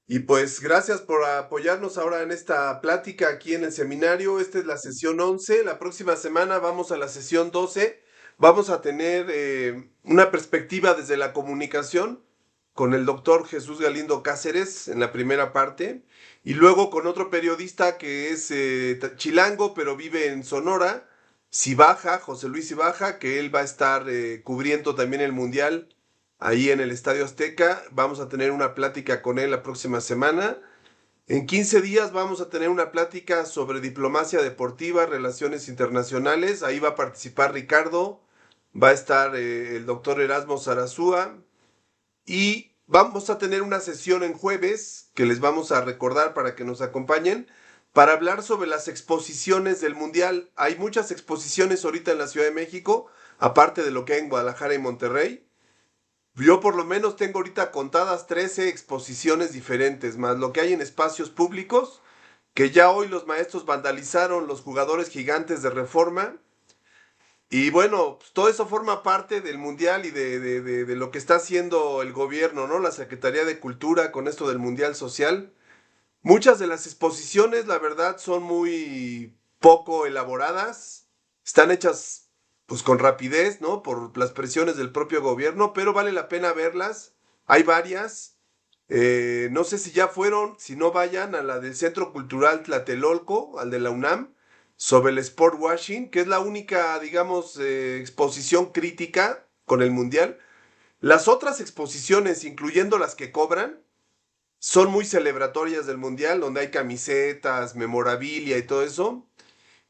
Y pues gracias por apoyarnos ahora en esta plática aquí en el seminario. Esta es la sesión 11. La próxima semana vamos a la sesión 12. Vamos a tener una perspectiva desde la comunicación con el doctor Jesús Galindo Cáceres en la primera parte. Y luego con otro periodista que es chilango, pero vive en Sonora, Cibaja, José Luis Cibaja, que él va a estar cubriendo también el Mundial ahí en el Estadio Azteca. Vamos a tener una plática con él la próxima semana. En 15 días vamos a tener una plática sobre diplomacia deportiva, relaciones internacionales. Ahí va a participar Ricardo, va a estar el doctor Erasmo Zarazúa y vamos a tener una sesión en jueves que les vamos a recordar para que nos acompañen para hablar sobre las exposiciones del Mundial. Hay muchas exposiciones ahorita en la Ciudad de México, aparte de lo que hay en Guadalajara y Monterrey. Yo por lo menos tengo ahorita contadas 13 exposiciones diferentes, más lo que hay en espacios públicos, que ya hoy los maestros vandalizaron los jugadores gigantes de Reforma. Y bueno, pues todo eso forma parte del Mundial y de lo que está haciendo el gobierno, ¿no? La Secretaría de Cultura con esto del Mundial Social. Muchas de las exposiciones, la verdad, son muy poco elaboradas. Están hechas pues con rapidez, ¿no? Por las presiones del propio gobierno, pero vale la pena verlas. Hay varias. No sé si ya fueron, si no vayan a la del Centro Cultural Tlatelolco, al de la UNAM, sobre el sport washing, que es la única, digamos, exposición crítica con el Mundial. Las otras exposiciones, incluyendo las que cobran, son muy celebratorias del Mundial, donde hay camisetas, memorabilia y todo eso.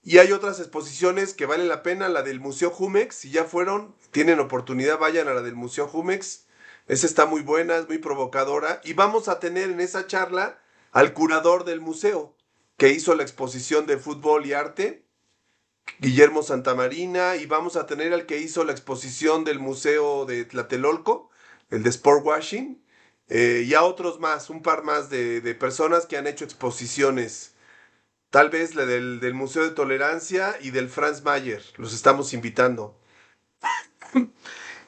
Y hay otras exposiciones que vale la pena, la del Museo Jumex, si ya fueron, tienen oportunidad, vayan a la del Museo Jumex. Esa está muy buena, es muy provocadora. Y vamos a tener en esa charla al curador del museo, que hizo la exposición de fútbol y arte, Guillermo Santamarina, y vamos a tener al que hizo la exposición del Museo de Tlatelolco, el de Sport Washing, y a otros más, un par más de personas que han hecho exposiciones. Tal vez la del Museo de Tolerancia y del Franz Mayer. Los estamos invitando.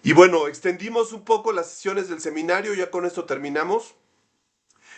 Y bueno, extendimos un poco las sesiones del seminario, ya con esto terminamos.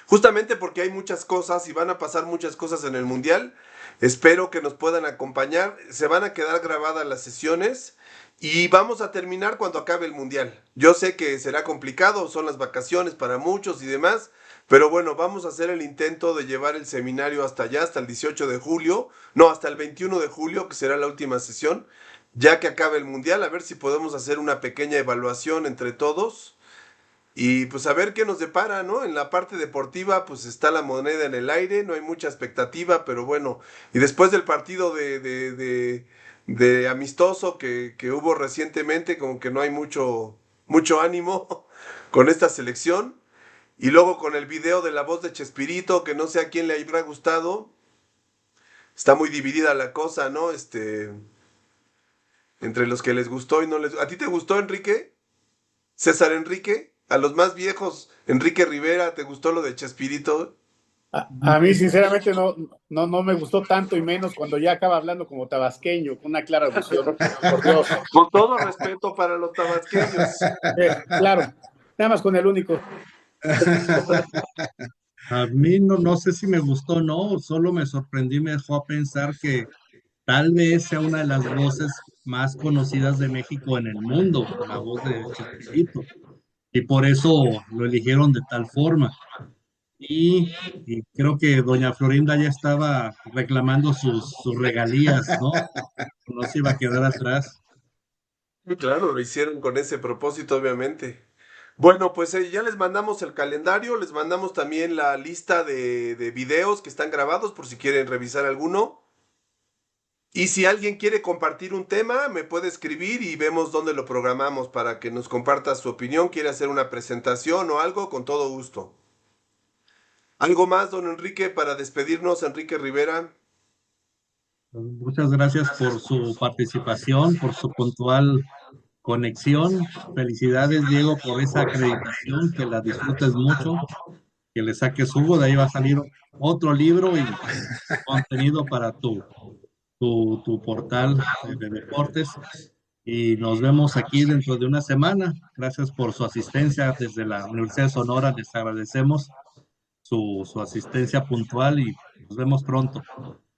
Justamente porque hay muchas cosas y van a pasar muchas cosas en el Mundial. Espero que nos puedan acompañar. Se van a quedar grabadas las sesiones y vamos a terminar cuando acabe el Mundial. Yo sé que será complicado, son las vacaciones para muchos y demás, pero bueno, vamos a hacer el intento de llevar el seminario hasta allá, hasta el 18 de julio, no, hasta el 21 de julio, que será la última sesión, ya que acabe el Mundial, a ver si podemos hacer una pequeña evaluación entre todos. Y pues a ver qué nos depara, ¿no? En la parte deportiva, pues está la moneda en el aire, no hay mucha expectativa, pero bueno. Y después del partido de amistoso que hubo recientemente, como que no hay mucho ánimo con esta selección. Y luego con el video de la voz de Chespirito, que no sé a quién le habrá gustado. Está muy dividida la cosa, ¿no? Entre los que les gustó y no les... ¿A ti te gustó, Enrique? César Enrique, a los más viejos, Enrique Rivera, ¿te gustó lo de Chespirito? A mí, sinceramente, no me gustó tanto y menos cuando ya acaba hablando como tabasqueño, con una clara alusión, por Dios. Con todo respeto para los tabasqueños. Claro, nada más con el único. A mí no sé si me gustó o no, solo me sorprendí, me dejó a pensar que tal vez sea una de las voces más conocidas de México en el mundo, la voz de Chespirito, y por eso lo eligieron de tal forma. Y creo que doña Florinda ya estaba reclamando sus regalías, ¿no? No se iba a quedar atrás. Claro, lo hicieron con ese propósito, obviamente. Bueno, pues ya les mandamos el calendario, les mandamos también la lista de videos que están grabados por si quieren revisar alguno. Y si alguien quiere compartir un tema, me puede escribir y vemos dónde lo programamos para que nos comparta su opinión, quiere hacer una presentación o algo, con todo gusto. ¿Algo más, don Enrique, para despedirnos, Enrique Rivera? Muchas gracias por su participación, por su puntual conexión. Felicidades, Diego, por esa acreditación, que la disfrutes mucho, que le saques jugo. De ahí va a salir otro libro y contenido para tu portal de deportes. Y nos vemos aquí dentro de una semana. Gracias por su asistencia desde la Universidad de Sonora. Les agradecemos su asistencia puntual y nos vemos pronto.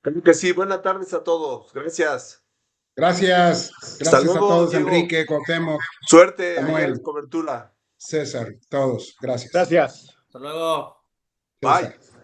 Creo que sí, buenas tardes a todos. Gracias. Gracias. Hasta Gracias a luego, todos, Diego. Enrique, Cuauhtémoc, Suerte allá en Samuel, la cobertura. César, todos. Gracias. Gracias. Hasta luego. Bye. César.